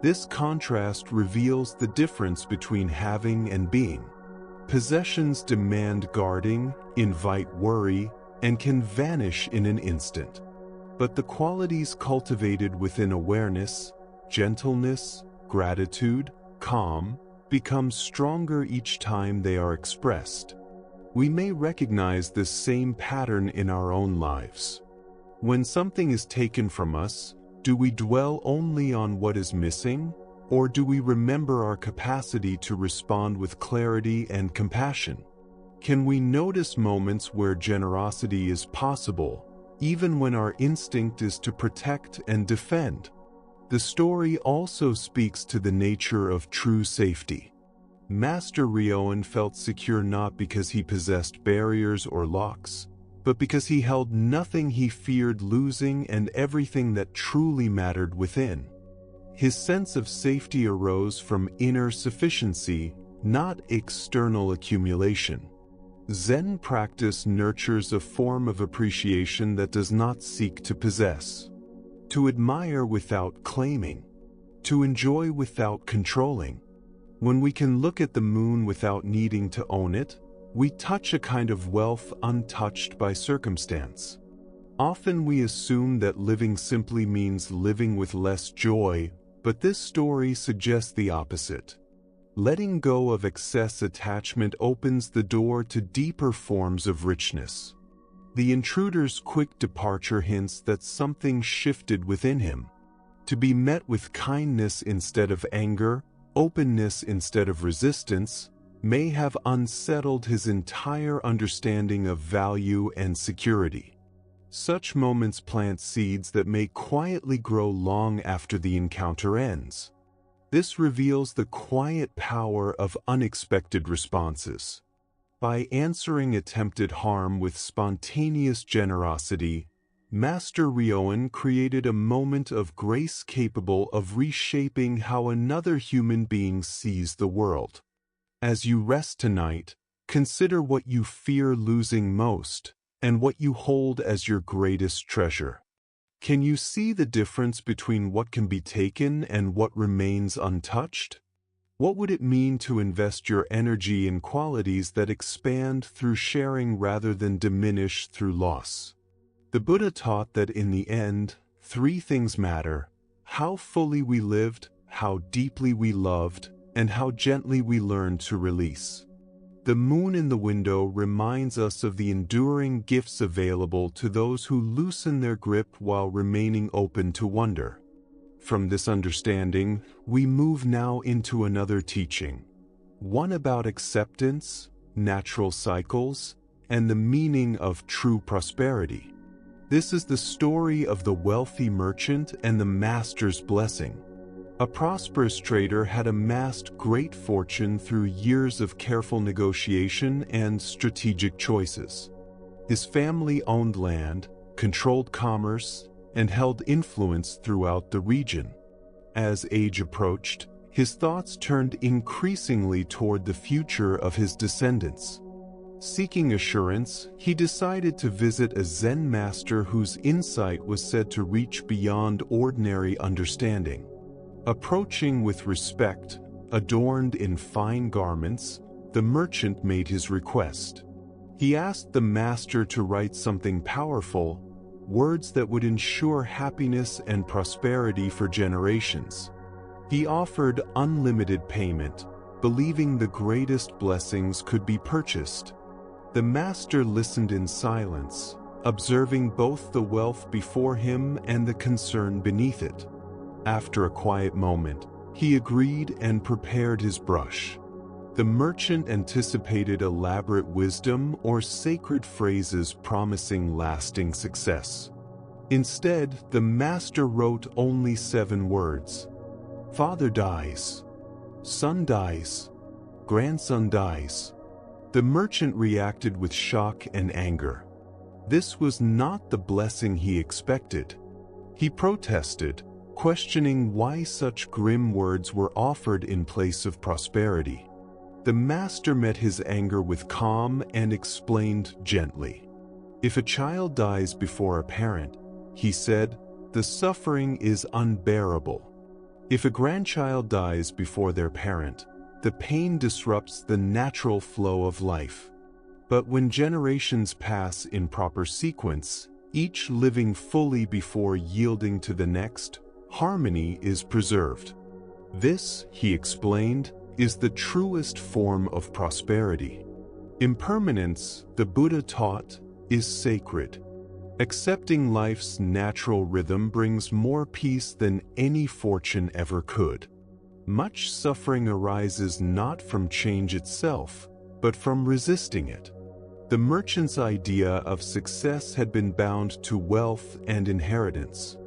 This contrast reveals the difference between having and being. Possessions demand guarding, invite worry, and can vanish in an instant. But the qualities cultivated within awareness, gentleness, gratitude, calm, become stronger each time they are expressed. We may recognize this same pattern in our own lives. When something is taken from us, do we dwell only on what is missing? Or do we remember our capacity to respond with clarity and compassion? Can we notice moments where generosity is possible, even when our instinct is to protect and defend? The story also speaks to the nature of true safety. Master Ryoan felt secure not because he possessed barriers or locks, but because he held nothing he feared losing and everything that truly mattered within. His sense of safety arose from inner sufficiency, not external accumulation. Zen practice nurtures a form of appreciation that does not seek to possess, to admire without claiming, to enjoy without controlling. When we can look at the moon without needing to own it, we touch a kind of wealth untouched by circumstance. Often we assume that living simply means living with less joy, but this story suggests the opposite. Letting go of excess attachment opens the door to deeper forms of richness. The intruder's quick departure hints that something shifted within him. To be met with kindness instead of anger, openness instead of resistance, may have unsettled his entire understanding of value and security. Such moments plant seeds that may quietly grow long after the encounter ends. This reveals the quiet power of unexpected responses. By answering attempted harm with spontaneous generosity, Master Ryoan created a moment of grace capable of reshaping how another human being sees the world. As you rest tonight, consider what you fear losing most, and what you hold as your greatest treasure. Can you see the difference between what can be taken and what remains untouched? What would it mean to invest your energy in qualities that expand through sharing rather than diminish through loss? The Buddha taught that in the end, three things matter: how fully we lived, how deeply we loved, and how gently we learned to release. The moon in the window reminds us of the enduring gifts available to those who loosen their grip while remaining open to wonder. From this understanding, we move now into another teaching, one about acceptance, natural cycles, and the meaning of true prosperity. This is the story of the wealthy merchant and the master's blessing. A prosperous trader had amassed great fortune through years of careful negotiation and strategic choices. His family owned land, controlled commerce, and held influence throughout the region. As age approached, his thoughts turned increasingly toward the future of his descendants. Seeking assurance, he decided to visit a Zen master whose insight was said to reach beyond ordinary understanding. Approaching with respect, adorned in fine garments, the merchant made his request. He asked the master to write something powerful, words that would ensure happiness and prosperity for generations. He offered unlimited payment, believing the greatest blessings could be purchased. The master listened in silence, observing both the wealth before him and the concern beneath it. After a quiet moment, he agreed and prepared his brush. The merchant anticipated elaborate wisdom or sacred phrases promising lasting success. Instead, the master wrote only 7 words. Father dies. Son dies. Grandson dies. The merchant reacted with shock and anger. This was not the blessing he expected. He protested, questioning why such grim words were offered in place of prosperity. The master met his anger with calm and explained gently. If a child dies before a parent, he said, the suffering is unbearable. If a grandchild dies before their parent, the pain disrupts the natural flow of life. But when generations pass in proper sequence, each living fully before yielding to the next, harmony is preserved. This, he explained, is the truest form of prosperity. Impermanence, the Buddha taught, is sacred. Accepting life's natural rhythm brings more peace than any fortune ever could. Much suffering arises not from change itself, but from resisting it. The merchant's idea of success had been bound to wealth and inheritance.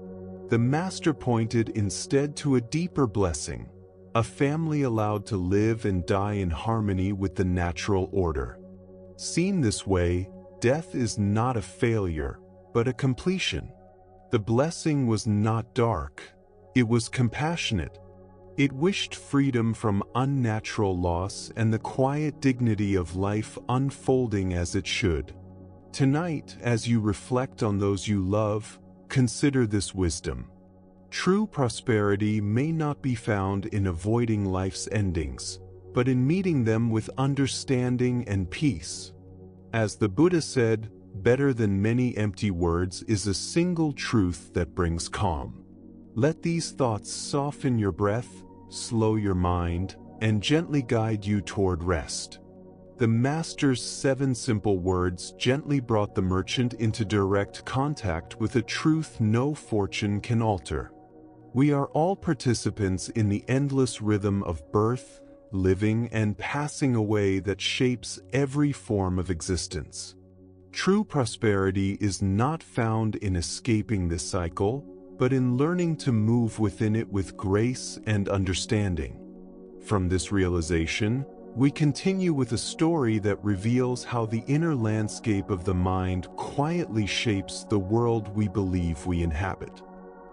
The master pointed instead to a deeper blessing, a family allowed to live and die in harmony with the natural order. Seen this way, death is not a failure, but a completion. The blessing was not dark, it was compassionate. It wished freedom from unnatural loss and the quiet dignity of life unfolding as it should. Tonight, as you reflect on those you love, consider this wisdom. True prosperity may not be found in avoiding life's endings, but in meeting them with understanding and peace. As the Buddha said, better than many empty words is a single truth that brings calm. Let these thoughts soften your breath, slow your mind, and gently guide you toward rest. The master's 7 simple words gently brought the merchant into direct contact with a truth no fortune can alter. We are all participants in the endless rhythm of birth, living, and passing away that shapes every form of existence. True prosperity is not found in escaping this cycle, but in learning to move within it with grace and understanding. From this realization, we continue with a story that reveals how the inner landscape of the mind quietly shapes the world we believe we inhabit.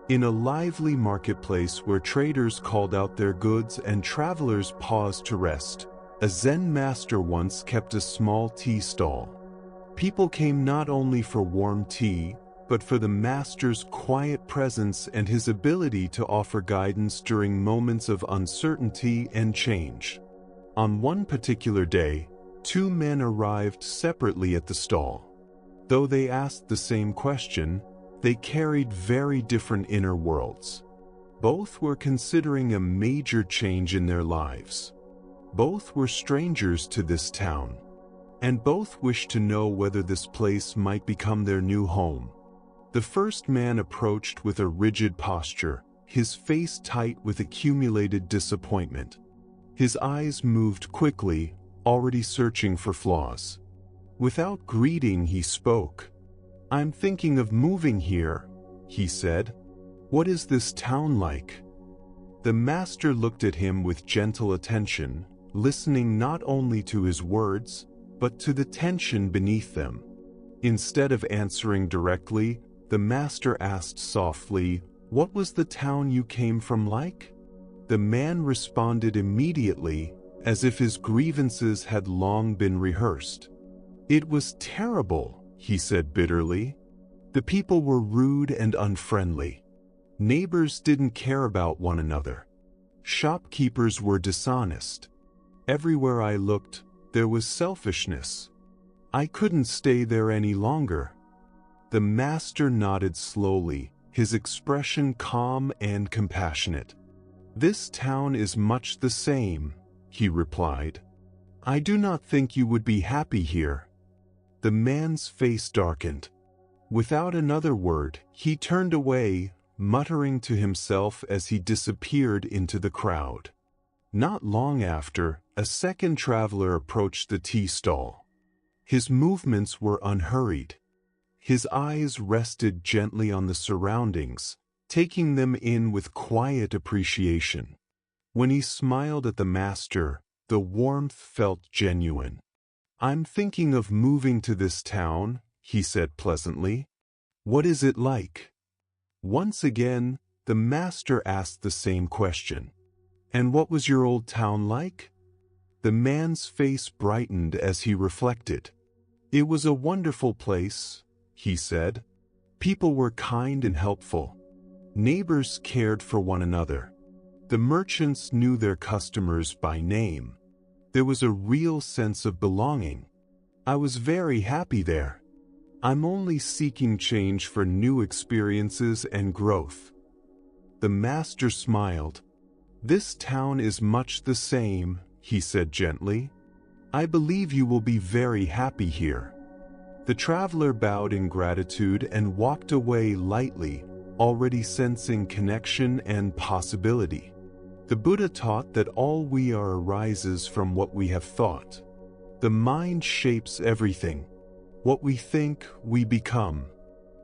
In a lively marketplace where traders called out their goods and travelers paused to rest, a Zen master once kept a small tea stall. People came not only for warm tea, but for the master's quiet presence and his ability to offer guidance during moments of uncertainty and change. On one particular day, two men arrived separately at the stall. Though they asked the same question, they carried very different inner worlds. Both were considering a major change in their lives. Both were strangers to this town, and both wished to know whether this place might become their new home. The first man approached with a rigid posture, his face tight with accumulated disappointment. His eyes moved quickly, already searching for flaws. Without greeting, he spoke. "I'm thinking of moving here," he said. "What is this town like?" The master looked at him with gentle attention, listening not only to his words, but to the tension beneath them. Instead of answering directly, the master asked softly, "What was the town you came from like?" The man responded immediately, as if his grievances had long been rehearsed. "It was terrible," he said bitterly. "The people were rude and unfriendly. Neighbors didn't care about one another. Shopkeepers were dishonest. Everywhere I looked, there was selfishness. I couldn't stay there any longer." The master nodded slowly, his expression calm and compassionate. "This town is much the same," he replied. "I do not think you would be happy here." The man's face darkened. Without another word, he turned away, muttering to himself as he disappeared into the crowd. Not long after, a second traveler approached the tea stall. His movements were unhurried. His eyes rested gently on the surroundings, taking them in with quiet appreciation. When he smiled at the master, the warmth felt genuine. "I'm thinking of moving to this town," he said pleasantly. "What is it like?" Once again, the master asked the same question. "And what was your old town like?" The man's face brightened as he reflected. "It was a wonderful place," he said. "People were kind and helpful. Neighbors cared for one another. The merchants knew their customers by name. There was a real sense of belonging. I was very happy there. I'm only seeking change for new experiences and growth." The master smiled. "This town is much the same," he said gently. "I believe you will be very happy here." The traveler bowed in gratitude and walked away lightly, already sensing connection and possibility. The Buddha taught that all we are arises from what we have thought. The mind shapes everything. What we think, we become.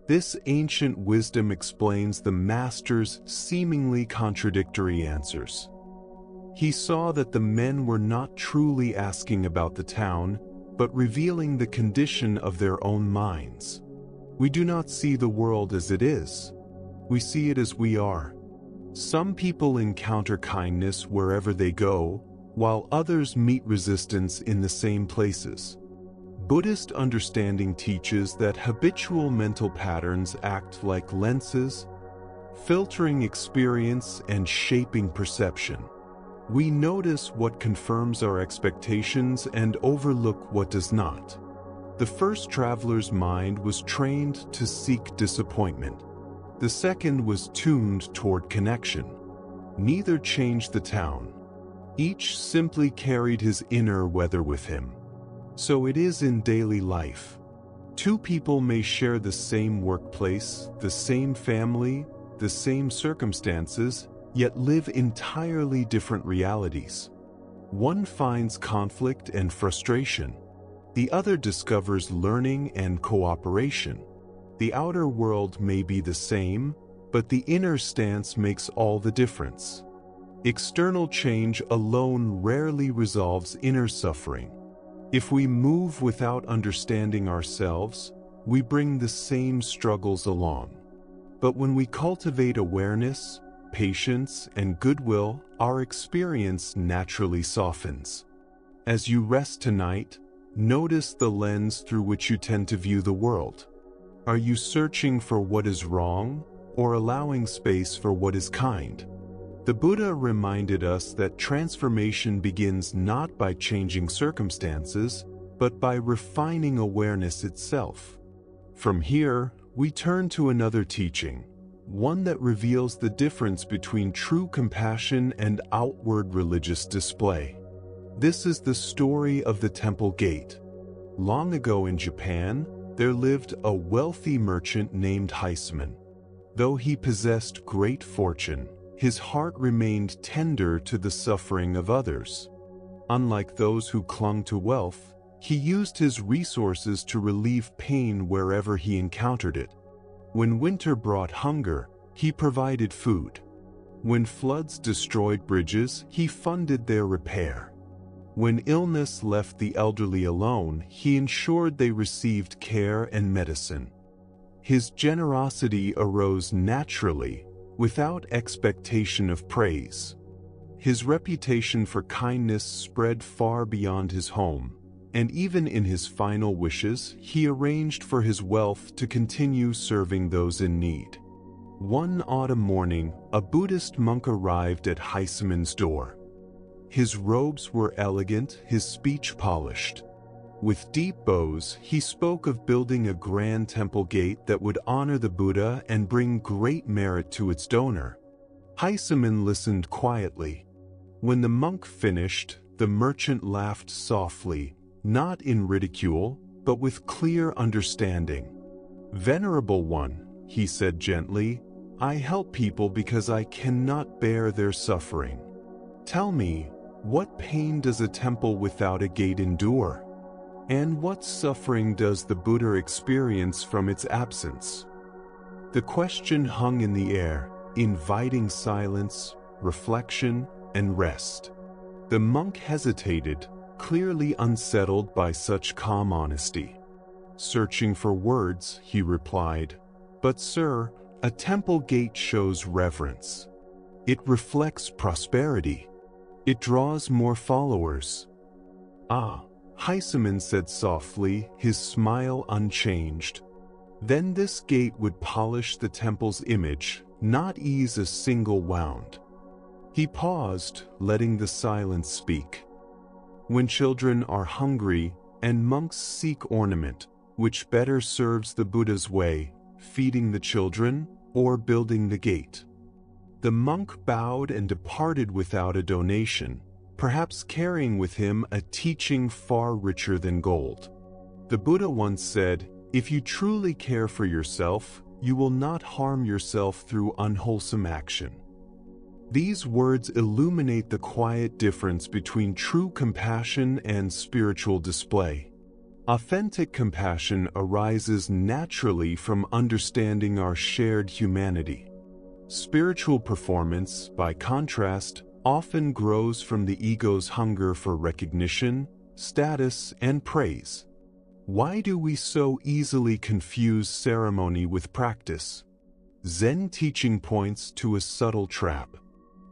This ancient wisdom explains the master's seemingly contradictory answers. He saw that the men were not truly asking about the town, but revealing the condition of their own minds. We do not see the world as it is. We see it as we are. Some people encounter kindness wherever they go, while others meet resistance in the same places. Buddhist understanding teaches that habitual mental patterns act like lenses, filtering experience and shaping perception. We notice what confirms our expectations and overlook what does not. The first traveler's mind was trained to seek disappointment. The second was tuned toward connection. Neither changed the town. Each simply carried his inner weather with him. So it is in daily life. Two people may share the same workplace, the same family, the same circumstances, yet live entirely different realities. One finds conflict and frustration. The other discovers learning and cooperation. The outer world may be the same, but the inner stance makes all the difference. External change alone rarely resolves inner suffering. If we move without understanding ourselves, we bring the same struggles along. But when we cultivate awareness, patience, and goodwill, our experience naturally softens. As you rest tonight, notice the lens through which you tend to view the world. Are you searching for what is wrong, or allowing space for what is kind? The Buddha reminded us that transformation begins not by changing circumstances, but by refining awareness itself. From here, we turn to another teaching, one that reveals the difference between true compassion and outward religious display. This is the story of the temple gate. Long ago in Japan, there lived a wealthy merchant named Heisman. Though he possessed great fortune, his heart remained tender to the suffering of others. Unlike those who clung to wealth, he used his resources to relieve pain wherever he encountered it. When winter brought hunger, he provided food. When floods destroyed bridges, he funded their repair. When illness left the elderly alone, he ensured they received care and medicine. His generosity arose naturally, without expectation of praise. His reputation for kindness spread far beyond his home, and even in his final wishes, he arranged for his wealth to continue serving those in need. One autumn morning, a Buddhist monk arrived at Heisman's door. His robes were elegant, his speech polished. With deep bows, he spoke of building a grand temple gate that would honor the Buddha and bring great merit to its donor. Heisman listened quietly. When the monk finished, the merchant laughed softly, not in ridicule, but with clear understanding. "Venerable one," he said gently, "I help people because I cannot bear their suffering. Tell me, what pain does a temple without a gate endure? And what suffering does the Buddha experience from its absence?" The question hung in the air, inviting silence, reflection, and rest. The monk hesitated, clearly unsettled by such calm honesty. Searching for words, he replied, "But sir, a temple gate shows reverence. It reflects prosperity. It draws more followers." "Ah," Heisman said softly, his smile unchanged. "Then this gate would polish the temple's image, not ease a single wound." He paused, letting the silence speak. When children are hungry and monks seek ornament, which better serves the Buddha's way, feeding the children or building the gate? The monk bowed and departed without a donation, perhaps carrying with him a teaching far richer than gold. The Buddha once said, "If you truly care for yourself, you will not harm yourself through unwholesome action." These words illuminate the quiet difference between true compassion and spiritual display. Authentic compassion arises naturally from understanding our shared humanity. Spiritual performance, by contrast, often grows from the ego's hunger for recognition, status, and praise. Why do we so easily confuse ceremony with practice? Zen teaching points to a subtle trap.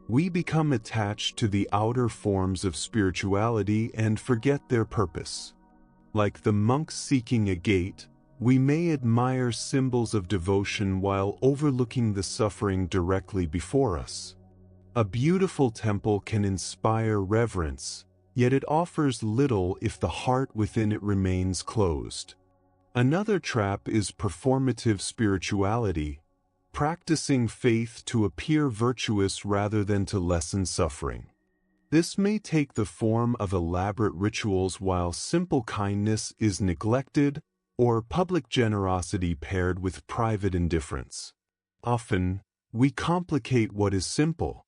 We become attached to the outer forms of spirituality and forget their purpose. Like the monk seeking a gate, we may admire symbols of devotion while overlooking the suffering directly before us. A beautiful temple can inspire reverence, yet it offers little if the heart within it remains closed. Another trap is performative spirituality, practicing faith to appear virtuous rather than to lessen suffering. This may take the form of elaborate rituals while simple kindness is neglected, or public generosity paired with private indifference. Often, we complicate what is simple.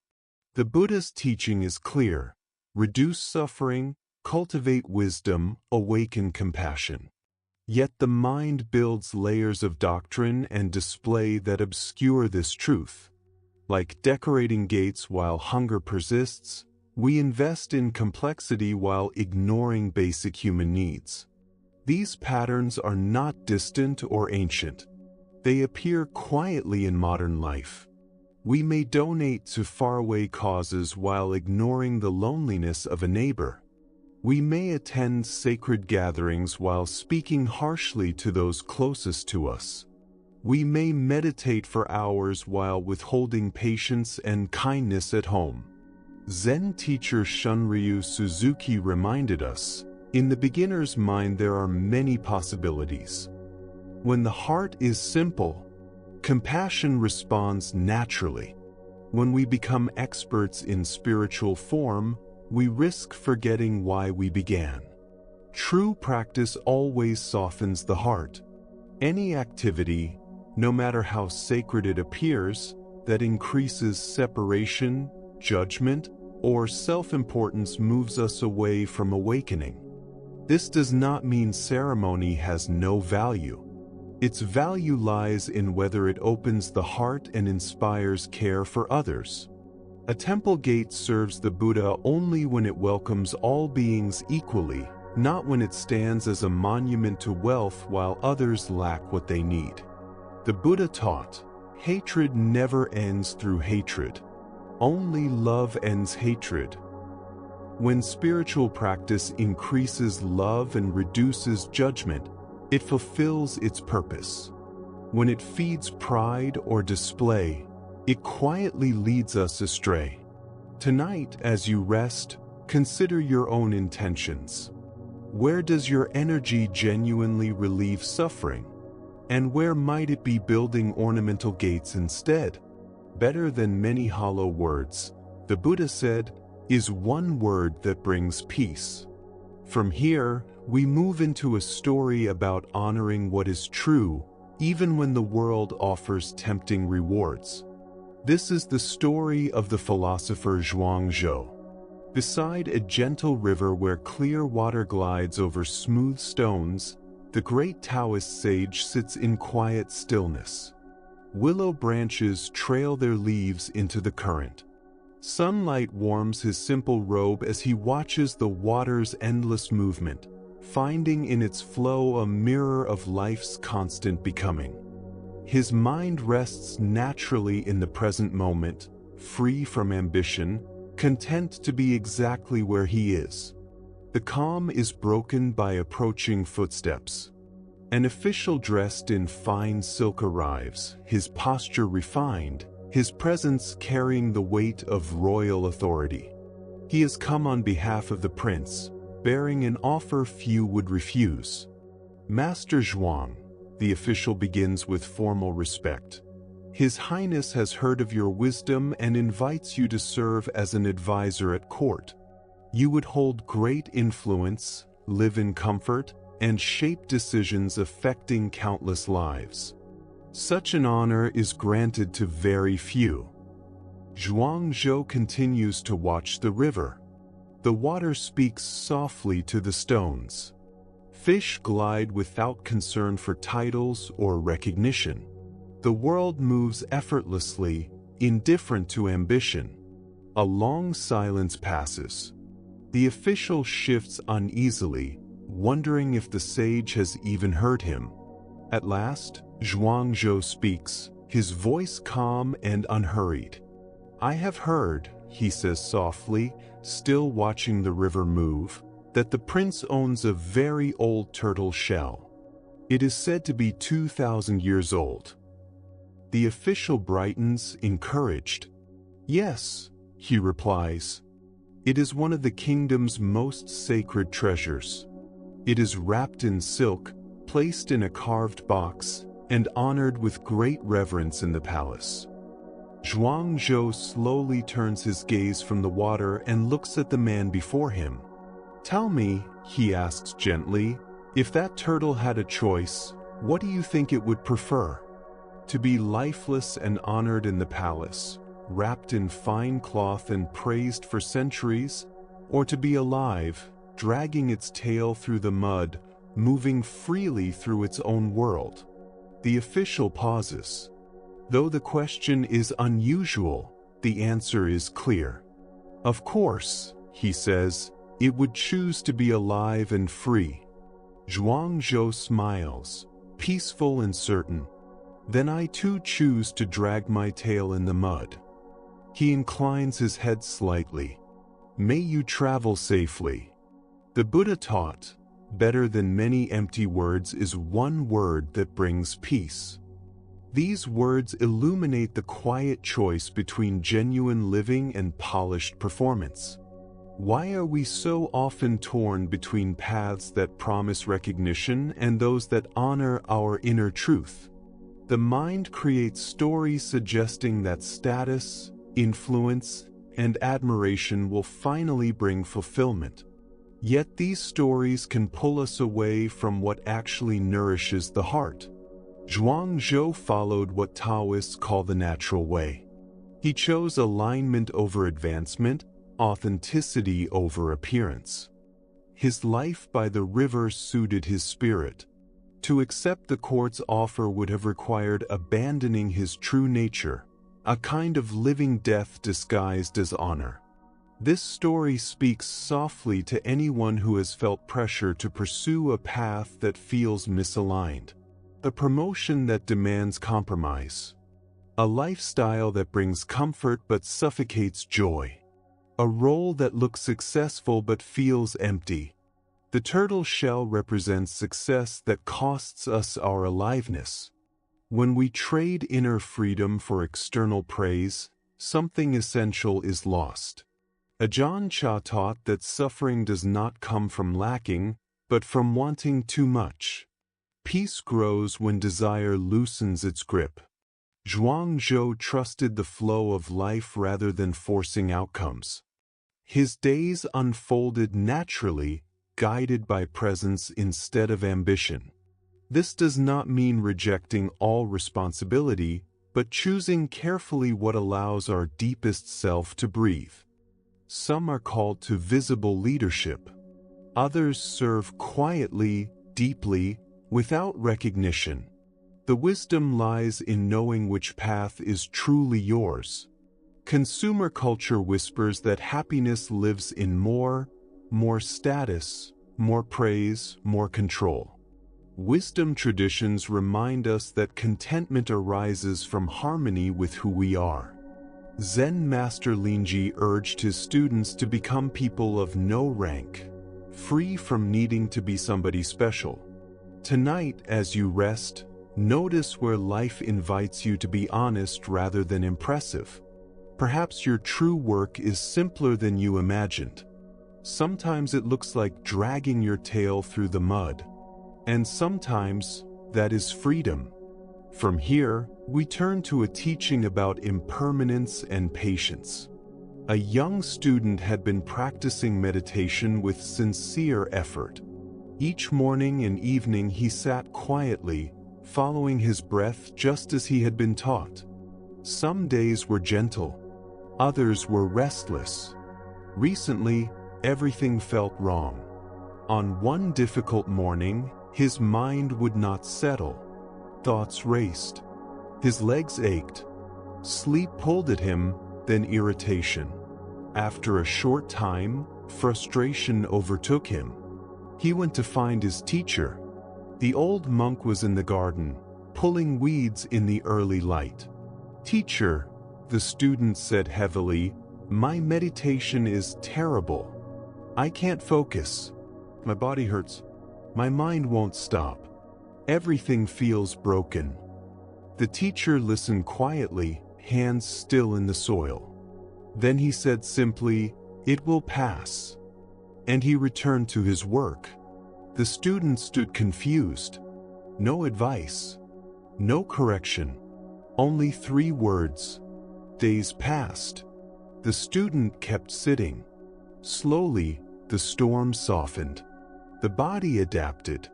The Buddha's teaching is clear: reduce suffering, cultivate wisdom, awaken compassion. Yet the mind builds layers of doctrine and display that obscure this truth. Like decorating gates while hunger persists, we invest in complexity while ignoring basic human needs. These patterns are not distant or ancient. They appear quietly in modern life. We may donate to faraway causes while ignoring the loneliness of a neighbor. We may attend sacred gatherings while speaking harshly to those closest to us. We may meditate for hours while withholding patience and kindness at home. Zen teacher Shunryu Suzuki reminded us, in the beginner's mind there are many possibilities. When the heart is simple, compassion responds naturally. When we become experts in spiritual form, we risk forgetting why we began. True practice always softens the heart. Any activity, no matter how sacred it appears, that increases separation, judgment, or self-importance moves us away from awakening. This does not mean ceremony has no value. Its value lies in whether it opens the heart and inspires care for others. A temple gate serves the Buddha only when it welcomes all beings equally, not when it stands as a monument to wealth while others lack what they need. The Buddha taught, hatred never ends through hatred. Only love ends hatred. When spiritual practice increases love and reduces judgment, it fulfills its purpose. When it feeds pride or display, it quietly leads us astray. Tonight, as you rest, consider your own intentions. Where does your energy genuinely relieve suffering? And where might it be building ornamental gates instead? Better than many hollow words, the Buddha said, is one word that brings peace. From here, we move into a story about honoring what is true, even when the world offers tempting rewards. This is the story of the philosopher Zhuangzhou. Beside a gentle river where clear water glides over smooth stones, the great Taoist sage sits in quiet stillness. Willow branches trail their leaves into the current. Sunlight warms his simple robe as he watches the water's endless movement, finding in its flow a mirror of life's constant becoming. His mind rests naturally in the present moment, free from ambition, content to be exactly where he is. The calm is broken by approaching footsteps. An official dressed in fine silk arrives, his posture refined, his presence carrying the weight of royal authority. He has come on behalf of the prince, bearing an offer few would refuse. Master Zhuang, the official begins with formal respect. His Highness has heard of your wisdom and invites you to serve as an advisor at court. You would hold great influence, live in comfort, and shape decisions affecting countless lives. Such an honor is granted to very few. Zhuangzhou continues to watch the river. The water speaks softly to the stones. Fish glide without concern for titles or recognition. The world moves effortlessly, indifferent to ambition. A long silence passes. The official shifts uneasily, wondering if the sage has even heard him. At last, Zhuangzhou speaks, his voice calm and unhurried. I have heard, he says softly, still watching the river move, that the prince owns a very old turtle shell. It is said to be 2,000 years old. The official brightens, encouraged. Yes, he replies. It is one of the kingdom's most sacred treasures. It is wrapped in silk, placed in a carved box, and honored with great reverence in the palace. Zhuangzhou slowly turns his gaze from the water and looks at the man before him. Tell me, he asks gently, if that turtle had a choice, what do you think it would prefer? To be lifeless and honored in the palace, wrapped in fine cloth and praised for centuries, or to be alive, dragging its tail through the mud, moving freely through its own world? The official pauses. Though the question is unusual, the answer is clear. Of course, he says, it would choose to be alive and free. Zhuangzhou smiles, peaceful and certain. Then I too choose to drag my tail in the mud. He inclines his head slightly. May you travel safely. The Buddha taught, better than many empty words is one word that brings peace. These words illuminate the quiet choice between genuine living and polished performance. Why are we so often torn between paths that promise recognition and those that honor our inner truth? The mind creates stories suggesting that status, influence, and admiration will finally bring fulfillment. Yet these stories can pull us away from what actually nourishes the heart. Zhuangzi followed what Taoists call the natural way. He chose alignment over advancement, authenticity over appearance. His life by the river suited his spirit. To accept the court's offer would have required abandoning his true nature, a kind of living death disguised as honor. This story speaks softly to anyone who has felt pressure to pursue a path that feels misaligned, a promotion that demands compromise, a lifestyle that brings comfort but suffocates joy, a role that looks successful but feels empty. The turtle shell represents success that costs us our aliveness. When we trade inner freedom for external praise, something essential is lost. Ajahn Chah taught that suffering does not come from lacking, but from wanting too much. Peace grows when desire loosens its grip. Zhuangzi trusted the flow of life rather than forcing outcomes. His days unfolded naturally, guided by presence instead of ambition. This does not mean rejecting all responsibility, but choosing carefully what allows our deepest self to breathe. Some are called to visible leadership. Others serve quietly, deeply, without recognition. The wisdom lies in knowing which path is truly yours. Consumer culture whispers that happiness lives in more status, more praise, more control. Wisdom traditions remind us that contentment arises from harmony with who we are. Zen Master Linji urged his students to become people of no rank, free from needing to be somebody special. Tonight, as you rest, notice where life invites you to be honest rather than impressive. Perhaps your true work is simpler than you imagined. Sometimes it looks like dragging your tail through the mud. And sometimes, that is freedom. From here, we turn to a teaching about impermanence and patience. A young student had been practicing meditation with sincere effort. Each morning and evening he sat quietly, following his breath just as he had been taught. Some days were gentle. Others were restless. Recently, everything felt wrong. On one difficult morning, his mind would not settle. Thoughts raced. His legs ached. Sleep pulled at him, then irritation. After a short time, frustration overtook him. He went to find his teacher. The old monk was in the garden, pulling weeds in the early light. "Teacher," the student said heavily, "my meditation is terrible. I can't focus. My body hurts. My mind won't stop. Everything feels broken." The teacher listened quietly, hands still in the soil. Then he said simply, "It will pass." And he returned to his work. The student stood confused. No advice. No correction. Only 3 words. Days passed. The student kept sitting. Slowly, the storm softened. The body adapted.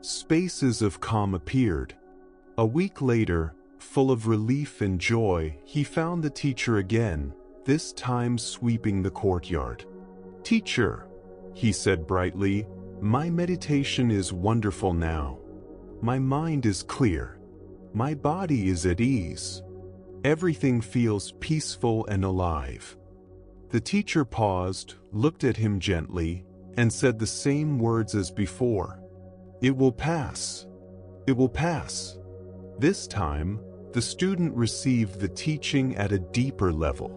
Spaces of calm appeared. A week later, full of relief and joy, he found the teacher again, this time sweeping the courtyard. "Teacher," he said brightly, "my meditation is wonderful now. My mind is clear. My body is at ease. Everything feels peaceful and alive." The teacher paused, looked at him gently, and said the same words as before. "It will pass. It will pass." This time, the student received the teaching at a deeper level.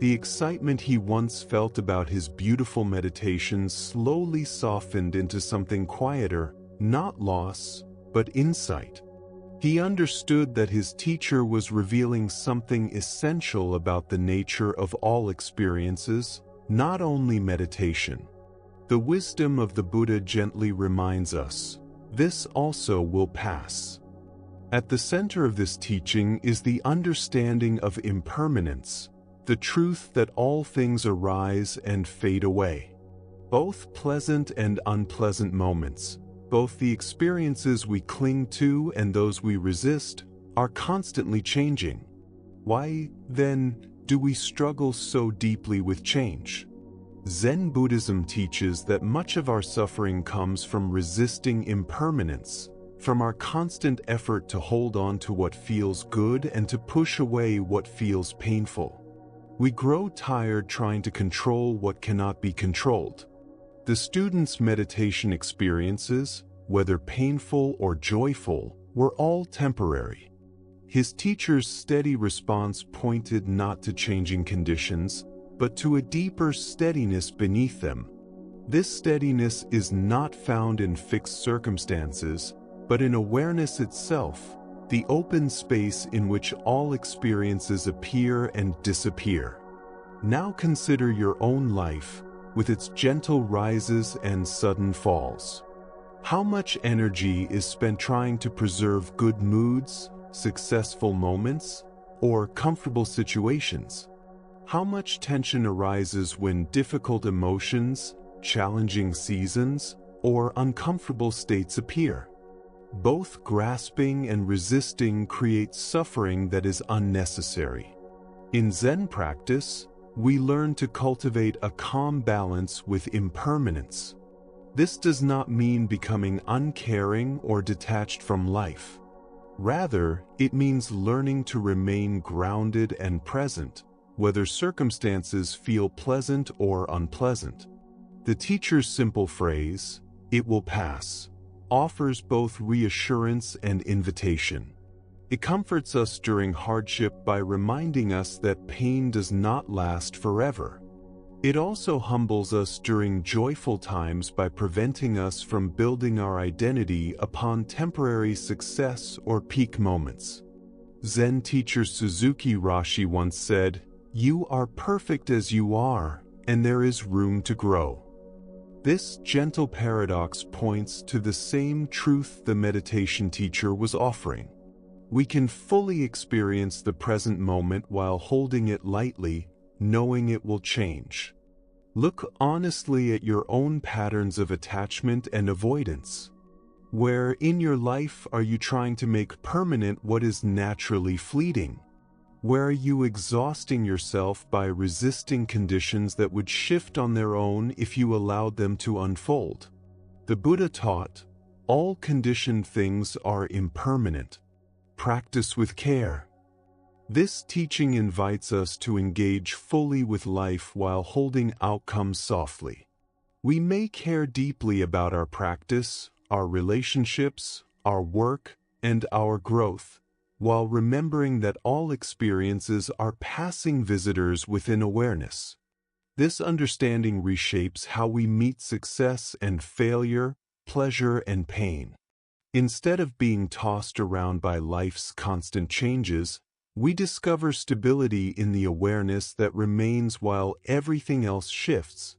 The excitement he once felt about his beautiful meditation slowly softened into something quieter, not loss, but insight. He understood that his teacher was revealing something essential about the nature of all experiences, not only meditation. The wisdom of the Buddha gently reminds us, this also will pass. At the center of this teaching is the understanding of impermanence, the truth that all things arise and fade away. Both pleasant and unpleasant moments, both the experiences we cling to and those we resist, are constantly changing. Why, then, do we struggle so deeply with change? Zen Buddhism teaches that much of our suffering comes from resisting impermanence, from our constant effort to hold on to what feels good and to push away what feels painful. We grow tired trying to control what cannot be controlled. The student's meditation experiences, whether painful or joyful, were all temporary. His teacher's steady response pointed not to changing conditions, but to a deeper steadiness beneath them. This steadiness is not found in fixed circumstances, but in awareness itself, the open space in which all experiences appear and disappear. Now consider your own life, with its gentle rises and sudden falls. How much energy is spent trying to preserve good moods, successful moments, or comfortable situations? How much tension arises when difficult emotions, challenging seasons, or uncomfortable states appear? Both grasping and resisting create suffering that is unnecessary. In Zen practice, we learn to cultivate a calm balance with impermanence. This does not mean becoming uncaring or detached from life. Rather, it means learning to remain grounded and present, whether circumstances feel pleasant or unpleasant. The teacher's simple phrase, "It will pass," offers both reassurance and invitation. It comforts us during hardship by reminding us that pain does not last forever. It also humbles us during joyful times by preventing us from building our identity upon temporary success or peak moments. Zen teacher Suzuki Roshi once said, "You are perfect as you are, and there is room to grow." This gentle paradox points to the same truth the meditation teacher was offering. We can fully experience the present moment while holding it lightly, knowing it will change. Look honestly at your own patterns of attachment and avoidance. Where in your life are you trying to make permanent what is naturally fleeting? Where are you exhausting yourself by resisting conditions that would shift on their own if you allowed them to unfold? The Buddha taught, all conditioned things are impermanent. Practice with care. This teaching invites us to engage fully with life while holding outcomes softly. We may care deeply about our practice, our relationships, our work, and our growth, while remembering that all experiences are passing visitors within awareness. This understanding reshapes how we meet success and failure, pleasure and pain. Instead of being tossed around by life's constant changes, we discover stability in the awareness that remains while everything else shifts.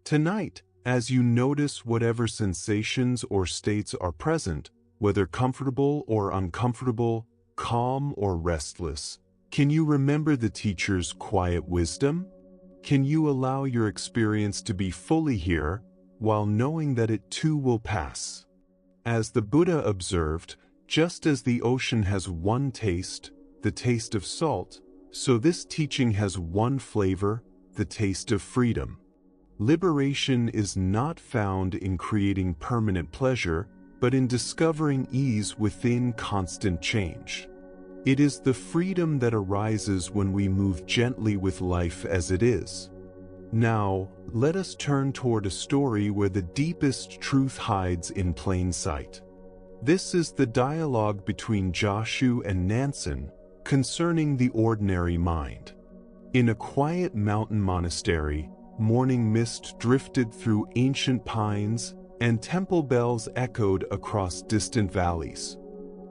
Tonight, as you notice whatever sensations or states are present, whether comfortable or uncomfortable, calm or restless, can you remember the teacher's quiet wisdom? Can you allow your experience to be fully here, while knowing that it too will pass? As the Buddha observed, just as the ocean has one taste, the taste of salt, so this teaching has one flavor, the taste of freedom. Liberation is not found in creating permanent pleasure, but in discovering ease within constant change. It is the freedom that arises when we move gently with life as it is. Now, let us turn toward a story where the deepest truth hides in plain sight. This is the dialogue between Joshu and Nansen concerning the ordinary mind. In a quiet mountain monastery, morning mist drifted through ancient pines, and temple bells echoed across distant valleys.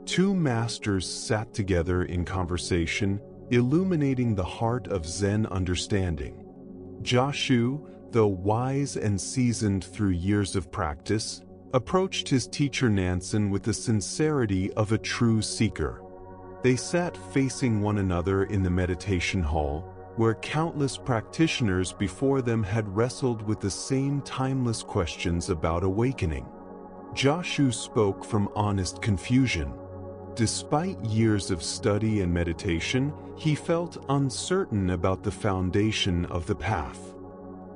Two masters sat together in conversation, illuminating the heart of Zen understanding. Joshu, though wise and seasoned through years of practice, approached his teacher Nansen with the sincerity of a true seeker. They sat facing one another in the meditation hall, where countless practitioners before them had wrestled with the same timeless questions about awakening. Joshu spoke from honest confusion. Despite years of study and meditation, he felt uncertain about the foundation of the path.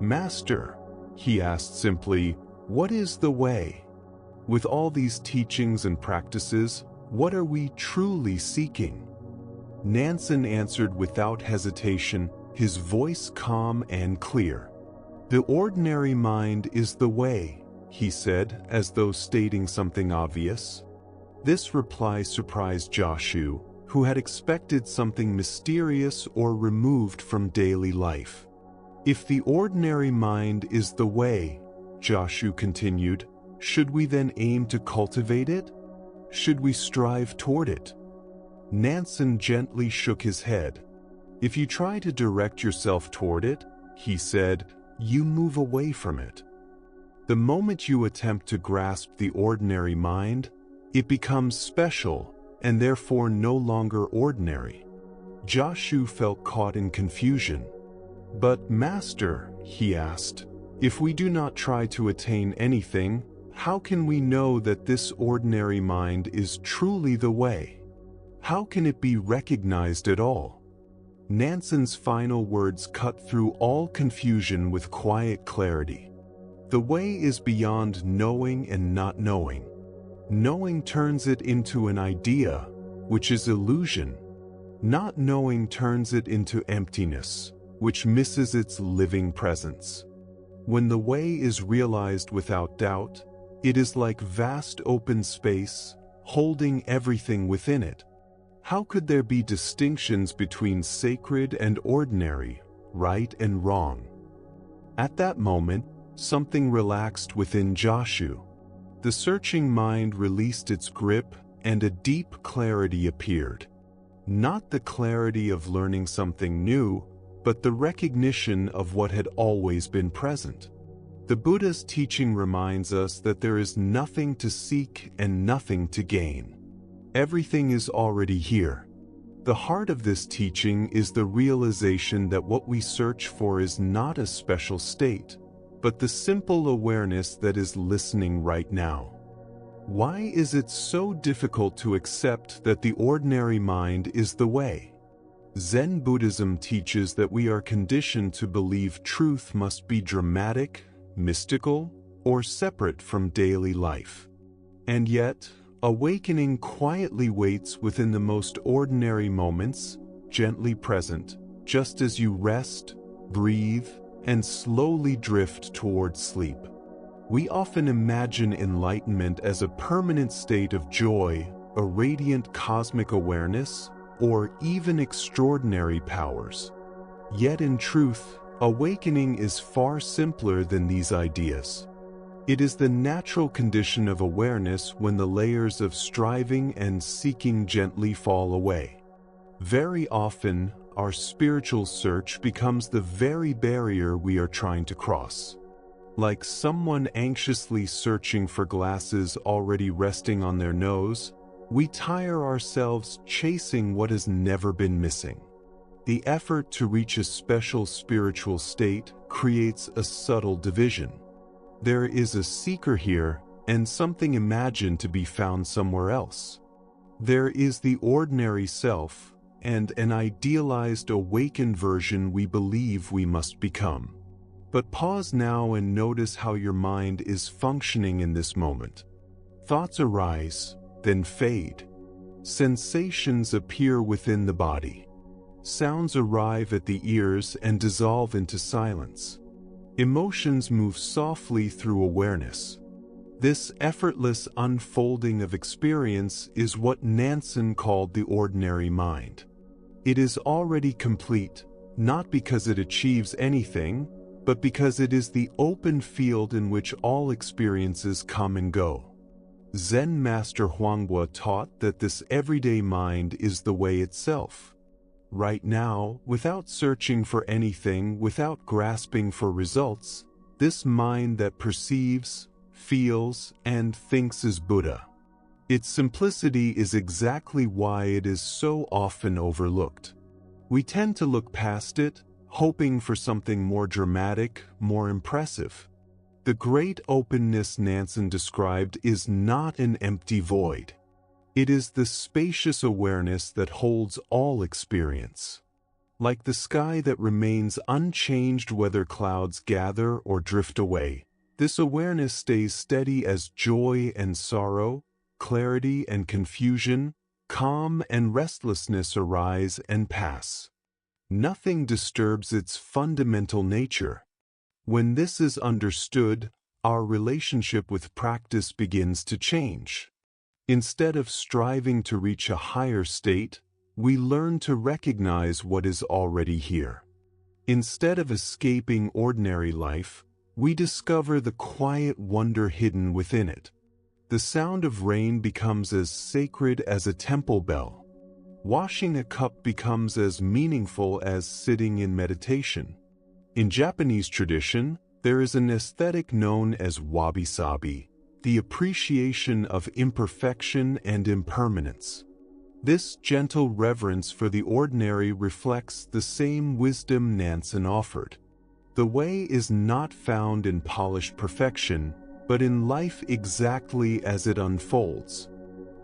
"Master," he asked simply, "what is the way? With all these teachings and practices, what are we truly seeking?" Nansen answered without hesitation, his voice calm and clear. "The ordinary mind is the way," he said, as though stating something obvious. This reply surprised Joshu, who had expected something mysterious or removed from daily life. "If the ordinary mind is the way," Joshu continued, "should we then aim to cultivate it? Should we strive toward it?" Nansen gently shook his head. "If you try to direct yourself toward it," he said, "you move away from it. The moment you attempt to grasp the ordinary mind, it becomes special and therefore no longer ordinary." Joshu felt caught in confusion. "But Master," he asked, "if we do not try to attain anything, how can we know that this ordinary mind is truly the way? How can it be recognized at all?" Nansen's final words cut through all confusion with quiet clarity. "The way is beyond knowing and not knowing. Knowing turns it into an idea, which is illusion. Not knowing turns it into emptiness, which misses its living presence. When the way is realized without doubt, it is like vast open space, holding everything within it. How could there be distinctions between sacred and ordinary, right and wrong?" At that moment, something relaxed within Joshu. The searching mind released its grip, and a deep clarity appeared. Not the clarity of learning something new, but the recognition of what had always been present. The Buddha's teaching reminds us that there is nothing to seek and nothing to gain. Everything is already here. The heart of this teaching is the realization that what we search for is not a special state, but the simple awareness that is listening right now. Why is it so difficult to accept that the ordinary mind is the way? Zen Buddhism teaches that we are conditioned to believe truth must be dramatic, mystical, or separate from daily life. And yet, awakening quietly waits within the most ordinary moments, gently present, just as you rest, breathe, and slowly drift toward sleep. We often imagine enlightenment as a permanent state of joy, a radiant cosmic awareness, or even extraordinary powers. Yet in truth, awakening is far simpler than these ideas. It is the natural condition of awareness when the layers of striving and seeking gently fall away. Very often, our spiritual search becomes the very barrier we are trying to cross. Like someone anxiously searching for glasses already resting on their nose, we tire ourselves chasing what has never been missing. The effort to reach a special spiritual state creates a subtle division. There is a seeker here and something imagined to be found somewhere else. There is the ordinary self and an idealized awakened version we believe we must become. But pause now and notice how your mind is functioning in this moment. Thoughts arise, then fade. Sensations appear within the body. Sounds arrive at the ears and dissolve into silence. Emotions move softly through awareness. This effortless unfolding of experience is what Nansen called the ordinary mind. It is already complete, not because it achieves anything, but because it is the open field in which all experiences come and go. Zen master Huangbo taught that this everyday mind is the way itself. Right now, without searching for anything, without grasping for results, this mind that perceives, feels, and thinks is Buddha. Its simplicity is exactly why it is so often overlooked. We tend to look past it, hoping for something more dramatic, more impressive. The great openness Nansen described is not an empty void. It is the spacious awareness that holds all experience. Like the sky that remains unchanged whether clouds gather or drift away, this awareness stays steady as joy and sorrow, clarity and confusion, calm and restlessness arise and pass. Nothing disturbs its fundamental nature. When this is understood, our relationship with practice begins to change. Instead of striving to reach a higher state, we learn to recognize what is already here. Instead of escaping ordinary life, we discover the quiet wonder hidden within it. The sound of rain becomes as sacred as a temple bell. Washing a cup becomes as meaningful as sitting in meditation. In Japanese tradition, there is an aesthetic known as wabi-sabi, the appreciation of imperfection and impermanence. This gentle reverence for the ordinary reflects the same wisdom Nansen offered. The way is not found in polished perfection, but in life exactly as it unfolds.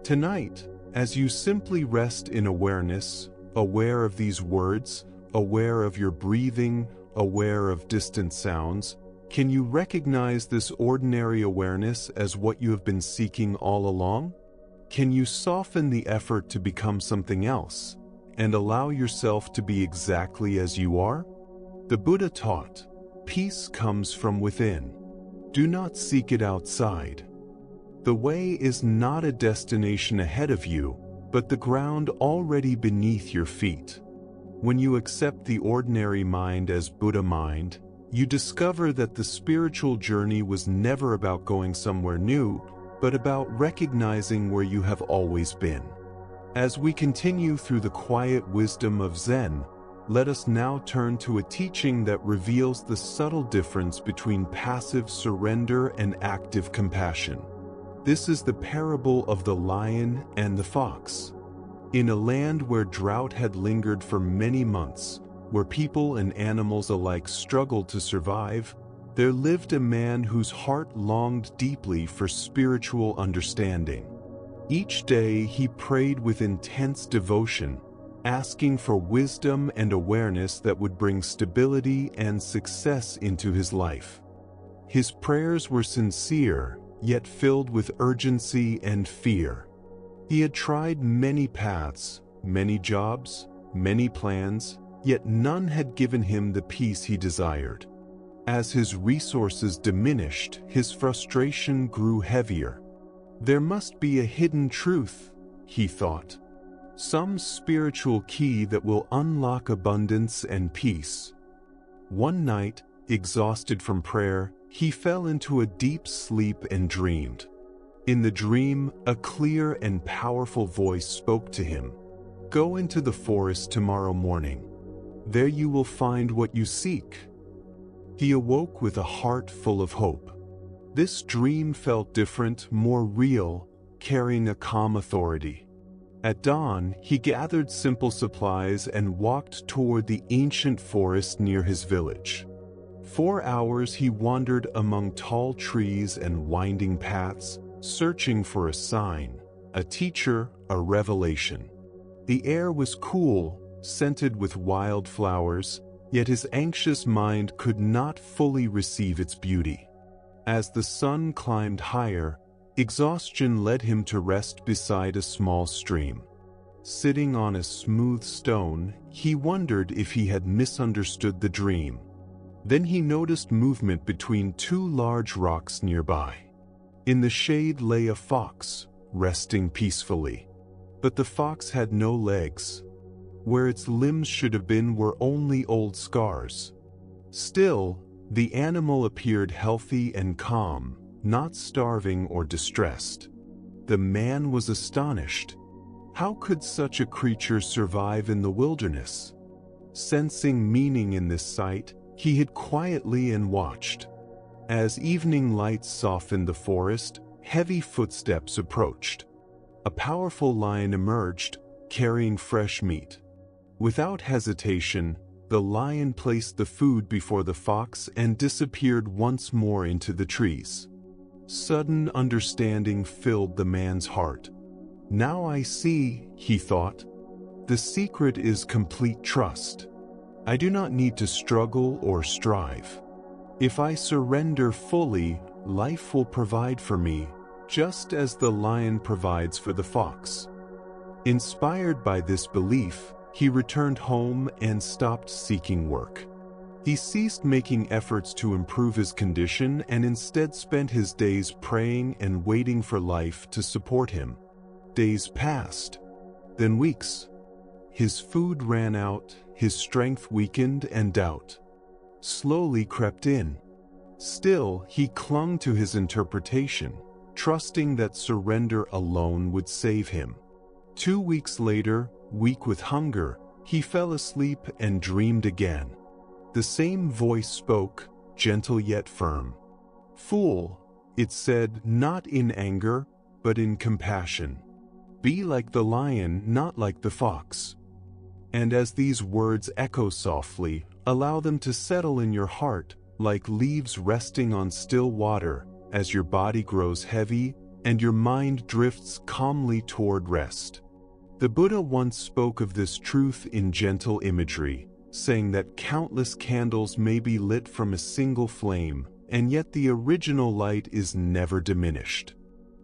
Tonight, as you simply rest in awareness, aware of these words, aware of your breathing, aware of distant sounds, can you recognize this ordinary awareness as what you have been seeking all along? Can you soften the effort to become something else, and allow yourself to be exactly as you are? The Buddha taught, peace comes from within. Do not seek it outside. The way is not a destination ahead of you, but the ground already beneath your feet. When you accept the ordinary mind as Buddha mind, you discover that the spiritual journey was never about going somewhere new, but about recognizing where you have always been. As we continue through the quiet wisdom of Zen, let us now turn to a teaching that reveals the subtle difference between passive surrender and active compassion. This is the parable of the lion and the fox. In a land where drought had lingered for many months, where people and animals alike struggled to survive, there lived a man whose heart longed deeply for spiritual understanding. Each day he prayed with intense devotion, asking for wisdom and awareness that would bring stability and success into his life. His prayers were sincere, yet filled with urgency and fear. He had tried many paths, many jobs, many plans, yet none had given him the peace he desired. As his resources diminished, his frustration grew heavier. There must be a hidden truth, he thought. Some spiritual key that will unlock abundance and peace. One night, exhausted from prayer, he fell into a deep sleep and dreamed. In the dream, a clear and powerful voice spoke to him. Go into the forest tomorrow morning. There you will find what you seek. He awoke with a heart full of hope. This dream felt different, more real, carrying a calm authority. At dawn, he gathered simple supplies and walked toward the ancient forest near his village. 4 hours he wandered among tall trees and winding paths, searching for a sign, a teacher, a revelation. The air was cool, scented with wild flowers, yet his anxious mind could not fully receive its beauty. As the sun climbed higher, exhaustion led him to rest beside a small stream. Sitting on a smooth stone, he wondered if he had misunderstood the dream. Then he noticed movement between 2 large rocks nearby. In the shade lay a fox, resting peacefully. But the fox had no legs. Where its limbs should have been were only old scars. Still, the animal appeared healthy and calm, not starving or distressed. The man was astonished. How could such a creature survive in the wilderness? Sensing meaning in this sight, he hid quietly and watched. As evening lights softened the forest, heavy footsteps approached. A powerful lion emerged, carrying fresh meat. Without hesitation, the lion placed the food before the fox and disappeared once more into the trees. Sudden understanding filled the man's heart. Now I see, he thought. The secret is complete trust. I do not need to struggle or strive. If I surrender fully, life will provide for me, just as the lion provides for the fox. Inspired by this belief, he returned home and stopped seeking work. He ceased making efforts to improve his condition and instead spent his days praying and waiting for life to support him. Days passed, then weeks. His food ran out, his strength weakened, and doubt slowly crept in. Still, he clung to his interpretation, trusting that surrender alone would save him. 2 weeks later, weak with hunger, he fell asleep and dreamed again. The same voice spoke, gentle yet firm. "Fool," it said, not in anger, but in compassion. "Be like the lion, not like the fox." And as these words echo softly, allow them to settle in your heart, like leaves resting on still water, as your body grows heavy and your mind drifts calmly toward rest. The Buddha once spoke of this truth in gentle imagery, saying that countless candles may be lit from a single flame, and yet the original light is never diminished.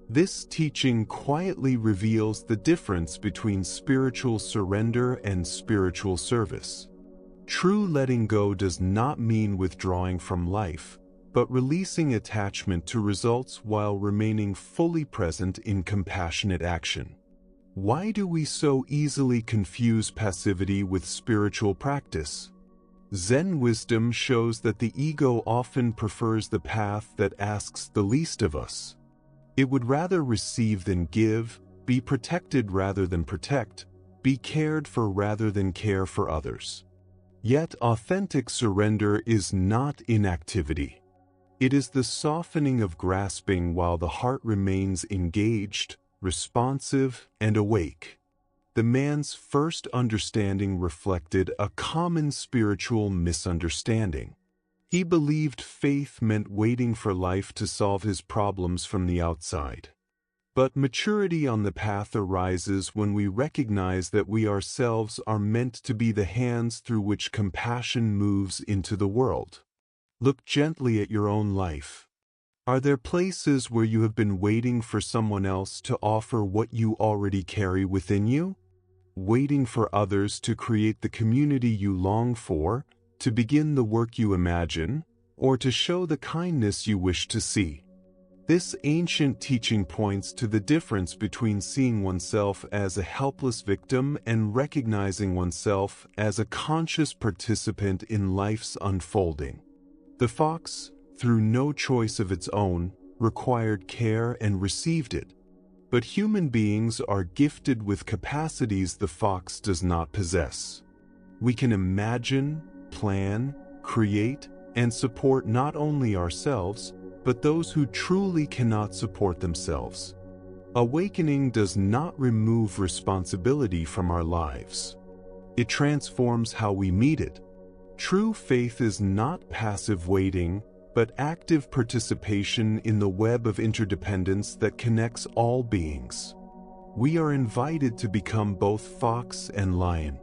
This teaching quietly reveals the difference between spiritual surrender and spiritual service. True letting go does not mean withdrawing from life, but releasing attachment to results while remaining fully present in compassionate action. Why do we so easily confuse passivity with spiritual practice? Zen wisdom shows that the ego often prefers the path that asks the least of us. It would rather receive than give, be protected rather than protect, be cared for rather than care for others. Yet authentic surrender is not inactivity. It is the softening of grasping while the heart remains engaged, responsive, and awake. The man's first understanding reflected a common spiritual misunderstanding. He believed faith meant waiting for life to solve his problems from the outside. But maturity on the path arises when we recognize that we ourselves are meant to be the hands through which compassion moves into the world. Look gently at your own life. Are there places where you have been waiting for someone else to offer what you already carry within you? Waiting for others to create the community you long for, to begin the work you imagine, or to show the kindness you wish to see? This ancient teaching points to the difference between seeing oneself as a helpless victim and recognizing oneself as a conscious participant in life's unfolding. The fox, through no choice of its own, required care and received it. But human beings are gifted with capacities the fox does not possess. We can imagine, plan, create, and support not only ourselves, but those who truly cannot support themselves. Awakening does not remove responsibility from our lives. It transforms how we meet it. True faith is not passive waiting, but active participation in the web of interdependence that connects all beings. We are invited to become both fox and lion,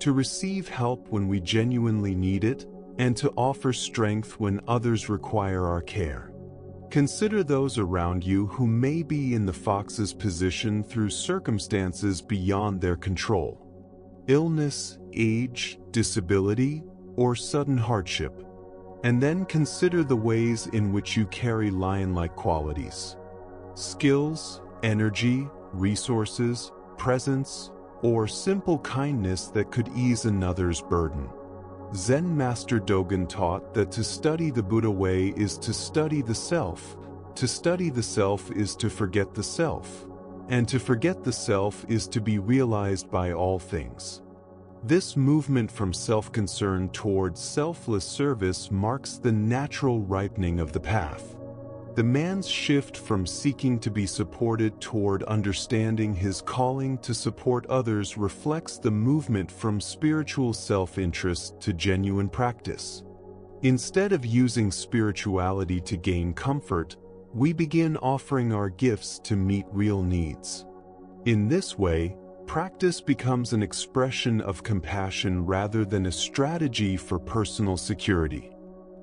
to receive help when we genuinely need it, and to offer strength when others require our care. Consider those around you who may be in the fox's position through circumstances beyond their control. Illness, age, disability, or sudden hardship. And then consider the ways in which you carry lion-like qualities. Skills, energy, resources, presence, or simple kindness that could ease another's burden. Zen Master Dogen taught that to study the Buddha way is to study the self. To study the self is to forget the self. and to forget the self is to be realized by all things. This movement from self-concern towards selfless service marks the natural ripening of the path. The man's shift from seeking to be supported toward understanding his calling to support others reflects the movement from spiritual self-interest to genuine practice. Instead of using spirituality to gain comfort, we begin offering our gifts to meet real needs. In this way, practice becomes an expression of compassion rather than a strategy for personal security.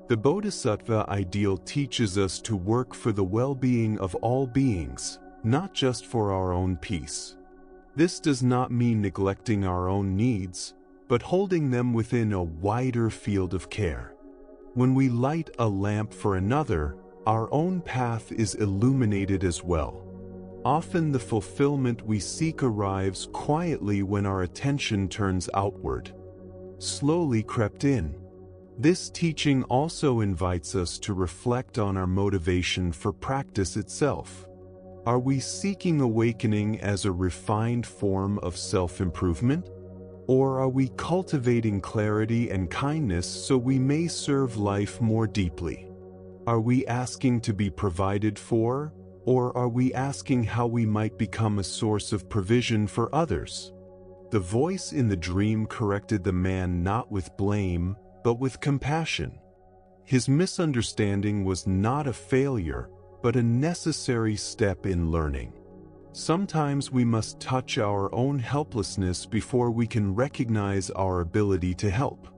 The Bodhisattva ideal teaches us to work for the well-being of all beings, not just for our own peace. This does not mean neglecting our own needs, but holding them within a wider field of care. When we light a lamp for another, our own path is illuminated as well. Often the fulfillment we seek arrives quietly when our attention turns outward. Slowly crept in. This teaching also invites us to reflect on our motivation for practice itself. Are we seeking awakening as a refined form of self-improvement? Or are we cultivating clarity and kindness so we may serve life more deeply? Are we asking to be provided for, or are we asking how we might become a source of provision for others? The voice in the dream corrected the man not with blame, but with compassion. His misunderstanding was not a failure, but a necessary step in learning. Sometimes we must touch our own helplessness before we can recognize our ability to help.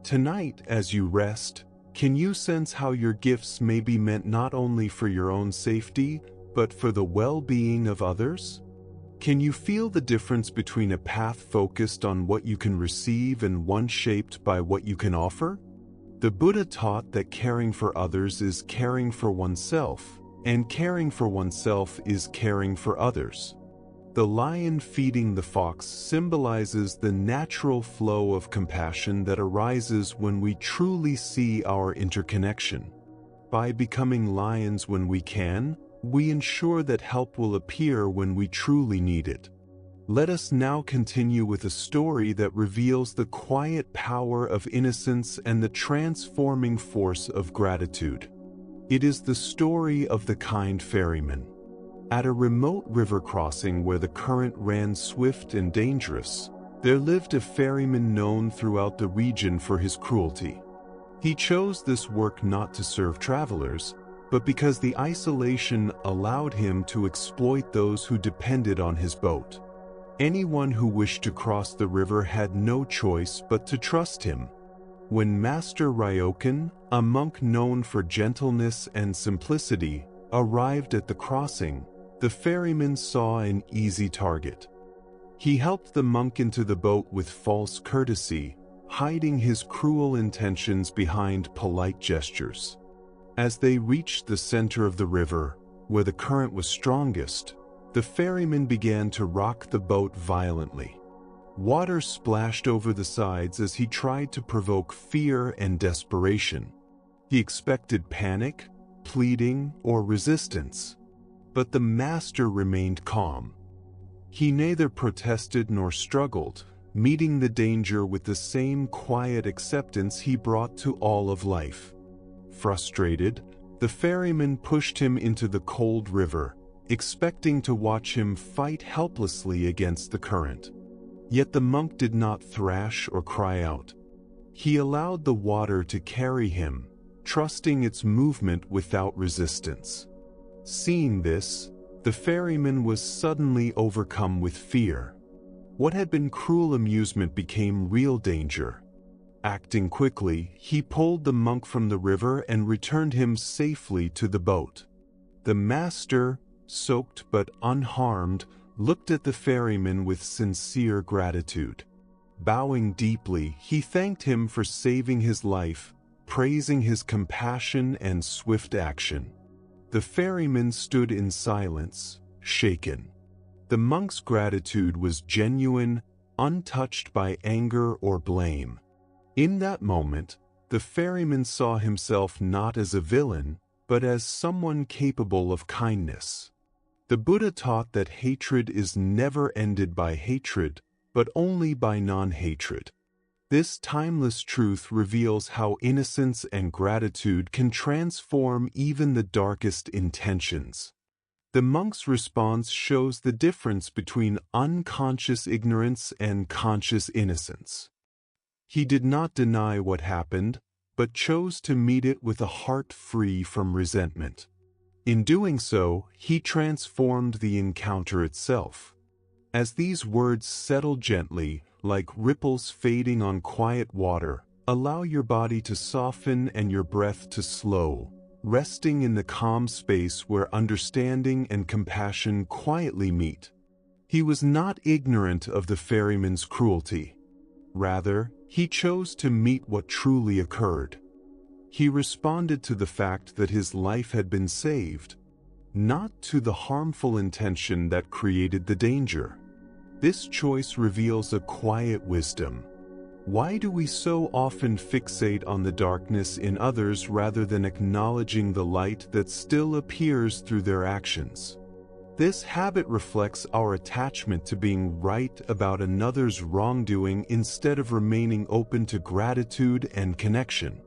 Tonight, as you rest, can you sense how your gifts may be meant not only for your own safety, but for the well-being of others? Can you feel the difference between a path focused on what you can receive and one shaped by what you can offer? The Buddha taught that caring for others is caring for oneself, and caring for oneself is caring for others. The lion feeding the fox symbolizes the natural flow of compassion that arises when we truly see our interconnection. By becoming lions when we can, we ensure that help will appear when we truly need it. Let us now continue with a story that reveals the quiet power of innocence and the transforming force of gratitude. It is the story of the kind ferryman. At a remote river crossing where the current ran swift and dangerous, there lived a ferryman known throughout the region for his cruelty. He chose this work not to serve travelers, but because the isolation allowed him to exploit those who depended on his boat. Anyone who wished to cross the river had no choice but to trust him. When Master Ryokan, a monk known for gentleness and simplicity, arrived at the crossing, the ferryman saw an easy target. He helped the monk into the boat with false courtesy, hiding his cruel intentions behind polite gestures. As they reached the center of the river, where the current was strongest, the ferryman began to rock the boat violently. Water splashed over the sides as he tried to provoke fear and desperation. He expected panic, pleading, or resistance. But the master remained calm. He neither protested nor struggled, meeting the danger with the same quiet acceptance he brought to all of life. Frustrated, the ferryman pushed him into the cold river, expecting to watch him fight helplessly against the current. Yet the monk did not thrash or cry out. He allowed the water to carry him, trusting its movement without resistance. Seeing this, the ferryman was suddenly overcome with fear. What had been cruel amusement became real danger. Acting quickly, he pulled the monk from the river and returned him safely to the boat. The master, soaked but unharmed, looked at the ferryman with sincere gratitude. Bowing deeply, he thanked him for saving his life, praising his compassion and swift action. The ferryman stood in silence, shaken. The monk's gratitude was genuine, untouched by anger or blame. In that moment, the ferryman saw himself not as a villain, but as someone capable of kindness. The Buddha taught that hatred is never ended by hatred, but only by non-hatred. This timeless truth reveals how innocence and gratitude can transform even the darkest intentions. The monk's response shows the difference between unconscious ignorance and conscious innocence. He did not deny what happened, but chose to meet it with a heart free from resentment. In doing so, he transformed the encounter itself. As these words settle gently, like ripples fading on quiet water, allow your body to soften and your breath to slow, resting in the calm space where understanding and compassion quietly meet. He was not ignorant of the ferryman's cruelty. Rather, he chose to meet what truly occurred. He responded to the fact that his life had been saved, not to the harmful intention that created the danger. This choice reveals a quiet wisdom. Why do we so often fixate on the darkness in others rather than acknowledging the light that still appears through their actions? This habit reflects our attachment to being right about another's wrongdoing instead of remaining open to gratitude and connection.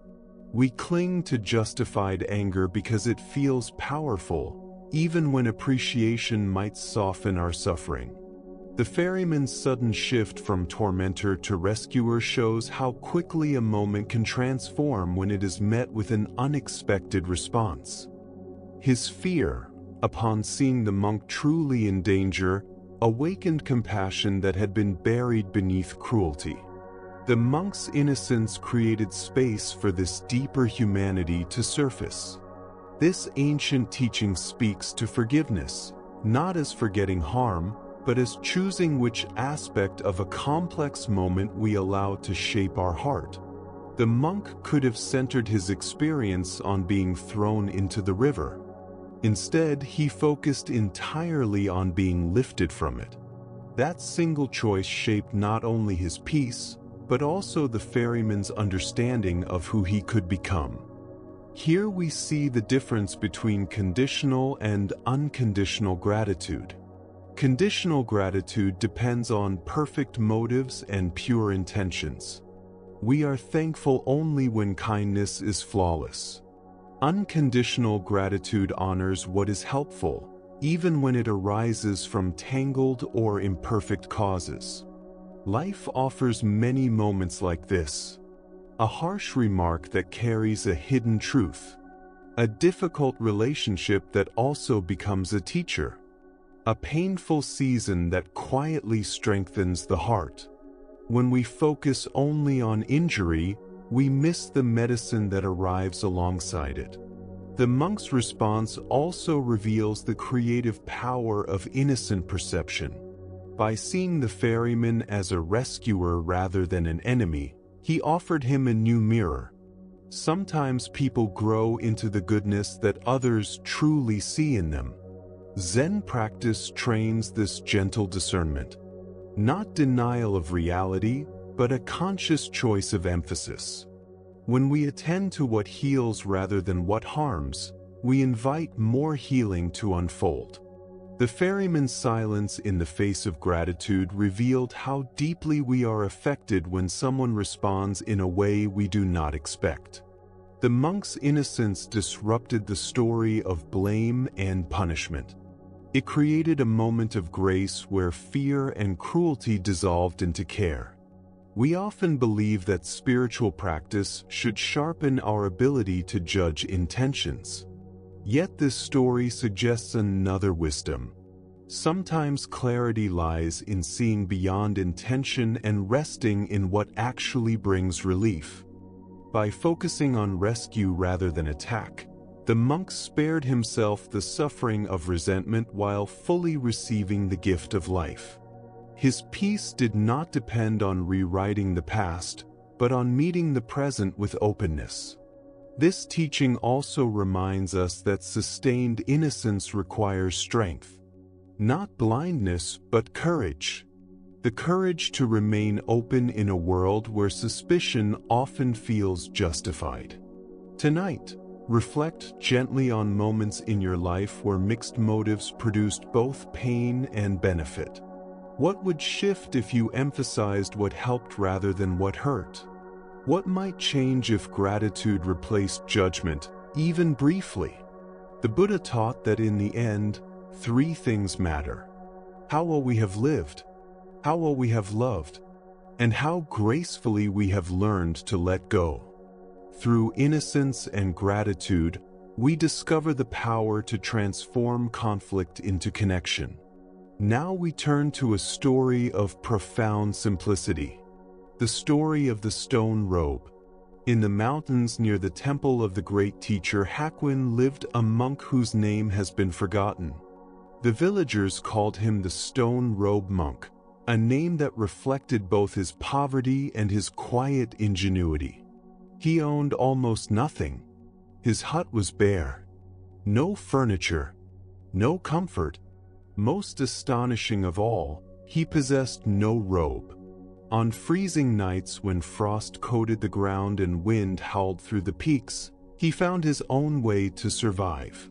We cling to justified anger because it feels powerful, even when appreciation might soften our suffering. The ferryman's sudden shift from tormentor to rescuer shows how quickly a moment can transform when it is met with an unexpected response. His fear, upon seeing the monk truly in danger, awakened compassion that had been buried beneath cruelty. The monk's innocence created space for this deeper humanity to surface. This ancient teaching speaks to forgiveness, not as forgetting harm, but as choosing which aspect of a complex moment we allow to shape our heart. The monk could have centered his experience on being thrown into the river. Instead, he focused entirely on being lifted from it. That single choice shaped not only his peace, but also the ferryman's understanding of who he could become. Here we see the difference between conditional and unconditional gratitude. Conditional gratitude depends on perfect motives and pure intentions. We are thankful only when kindness is flawless. Unconditional gratitude honors what is helpful, even when it arises from tangled or imperfect causes. Life offers many moments like this. A harsh remark that carries a hidden truth. A difficult relationship that also becomes a teacher. A painful season that quietly strengthens the heart. When we focus only on injury, we miss the medicine that arrives alongside it. The monk's response also reveals the creative power of innocent perception. By seeing the ferryman as a rescuer rather than an enemy, he offered him a new mirror. Sometimes people grow into the goodness that others truly see in them. Zen practice trains this gentle discernment. Not denial of reality, but a conscious choice of emphasis. When we attend to what heals rather than what harms, we invite more healing to unfold. The ferryman's silence in the face of gratitude revealed how deeply we are affected when someone responds in a way we do not expect. The monk's innocence disrupted the story of blame and punishment. It created a moment of grace where fear and cruelty dissolved into care. We often believe that spiritual practice should sharpen our ability to judge intentions. Yet this story suggests another wisdom. Sometimes clarity lies in seeing beyond intention and resting in what actually brings relief. By focusing on rescue rather than attack, the monk spared himself the suffering of resentment while fully receiving the gift of life. His peace did not depend on rewriting the past, but on meeting the present with openness. This teaching also reminds us that sustained innocence requires strength. Not blindness, but courage. The courage to remain open in a world where suspicion often feels justified. Tonight, Reflect gently on moments in your life where mixed motives produced both pain and benefit. What would shift if you emphasized what helped rather than what hurt? What might change if gratitude replaced judgment, even briefly? The Buddha taught that in the end, three things matter: how well we have lived, how well we have loved, and how gracefully we have learned to let go. Through innocence and gratitude, we discover the power to transform conflict into connection. Now we turn to a story of profound simplicity. The story of the stone robe. In the mountains near the temple of the great teacher Hakuin lived a monk whose name has been forgotten. The villagers called him the stone robe monk, a name that reflected both his poverty and his quiet ingenuity. He owned almost nothing. His hut was bare. No furniture, no comfort. Most astonishing of all, he possessed no robe. On freezing nights when frost coated the ground and wind howled through the peaks, he found his own way to survive.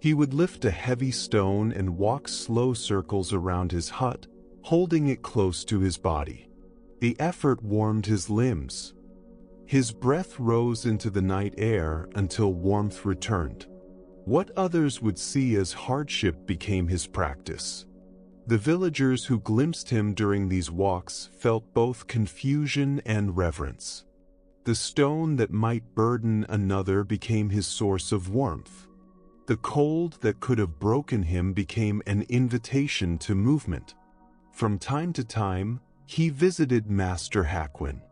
He would lift a heavy stone and walk slow circles around his hut, holding it close to his body. The effort warmed his limbs. His breath rose into the night air until warmth returned. What others would see as hardship became his practice. The villagers who glimpsed him during these walks felt both confusion and reverence. The stone that might burden another became his source of warmth. The cold that could have broken him became an invitation to movement. From time to time, he visited Master Hakuin.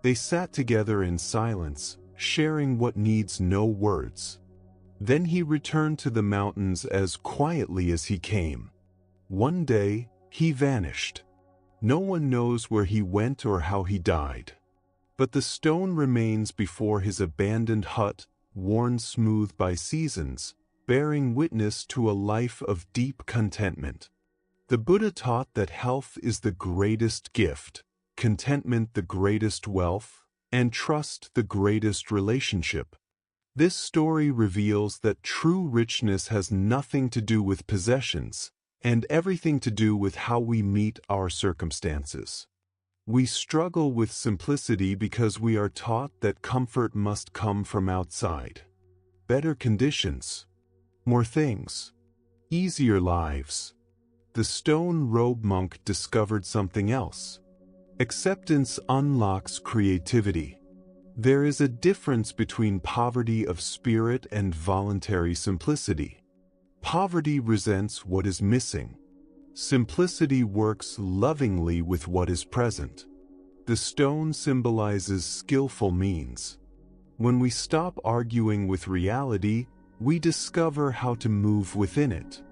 They sat together in silence, sharing what needs no words. Then he returned to the mountains as quietly as he came. One day, he vanished. No one knows where he went or how he died. But the stone remains before his abandoned hut, worn smooth by seasons, bearing witness to a life of deep contentment. The Buddha taught that health is the greatest gift, contentment the greatest wealth, and trust the greatest relationship. This story reveals that true richness has nothing to do with possessions, and everything to do with how we meet our circumstances. We struggle with simplicity because we are taught that comfort must come from outside. Better conditions, more things, easier lives. The stone robe monk discovered something else. Acceptance unlocks creativity. There is a difference between poverty of spirit and voluntary simplicity. Poverty resents what is missing. Simplicity works lovingly with what is present. The stone symbolizes skillful means. When we stop arguing with reality, we discover how to move within it.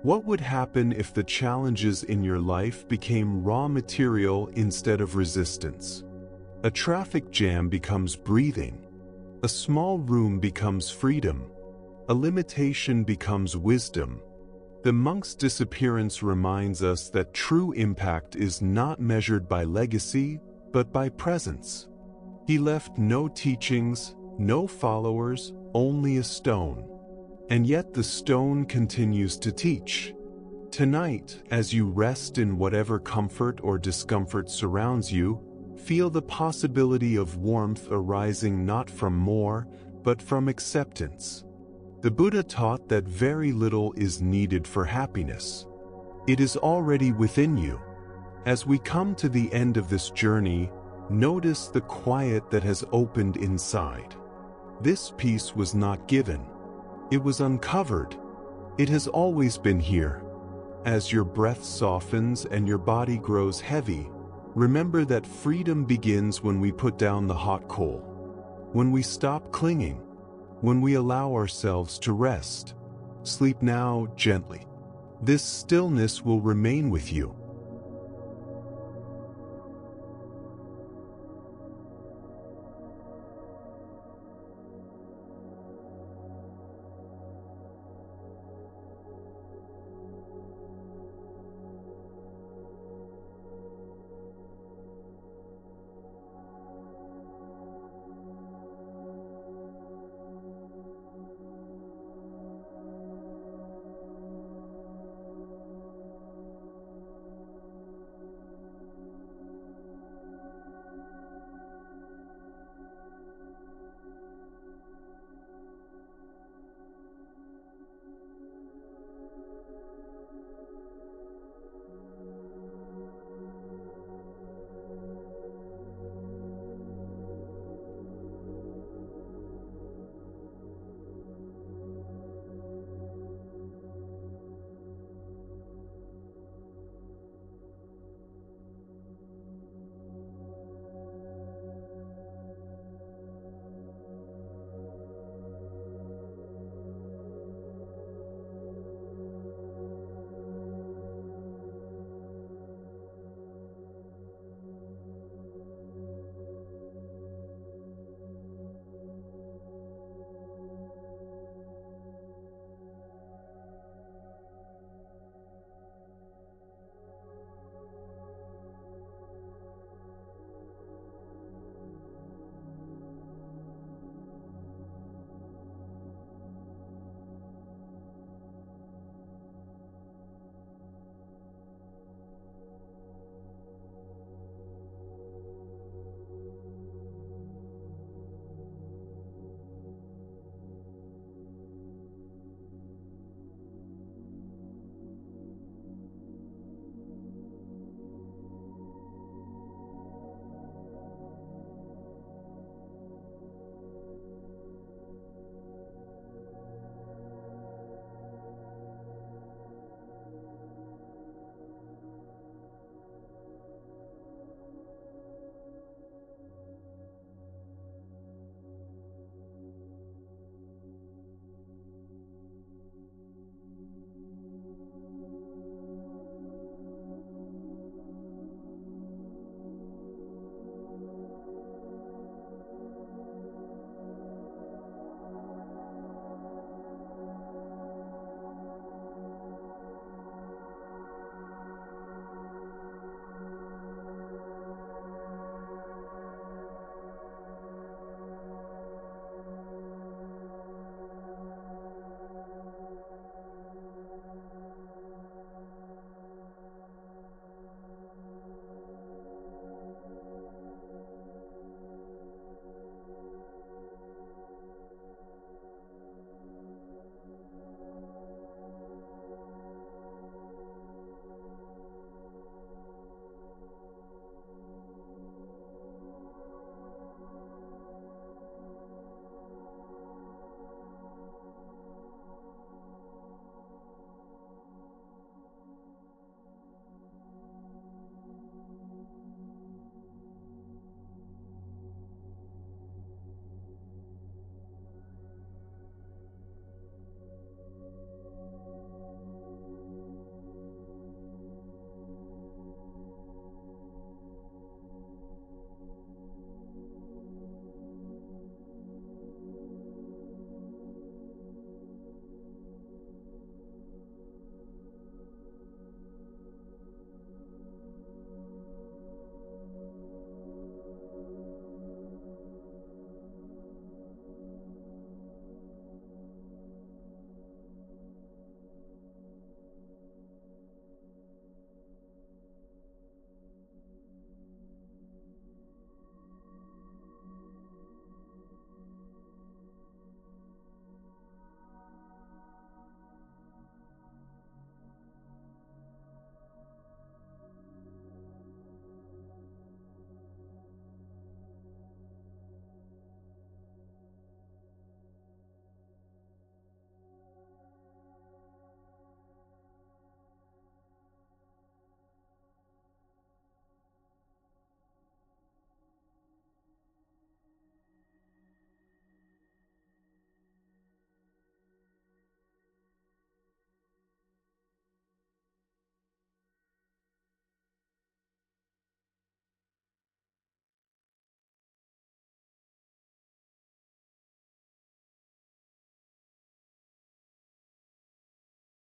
What would happen if the challenges in your life became raw material instead of resistance? A traffic jam becomes breathing. A small room becomes freedom. A limitation becomes wisdom. The monk's disappearance reminds us that true impact is not measured by legacy, but by presence. He left no teachings, no followers, only a stone. And yet the stone continues to teach. Tonight, as you rest in whatever comfort or discomfort surrounds you, feel the possibility of warmth arising not from more, but from acceptance. The Buddha taught that very little is needed for happiness. It is already within you. As we come to the end of this journey, notice the quiet that has opened inside. This peace was not given. It was uncovered. It has always been here. As your breath softens and your body grows heavy, remember that freedom begins when we put down the hot coal. When we stop clinging. When we allow ourselves to rest. Sleep now gently. This stillness will remain with you.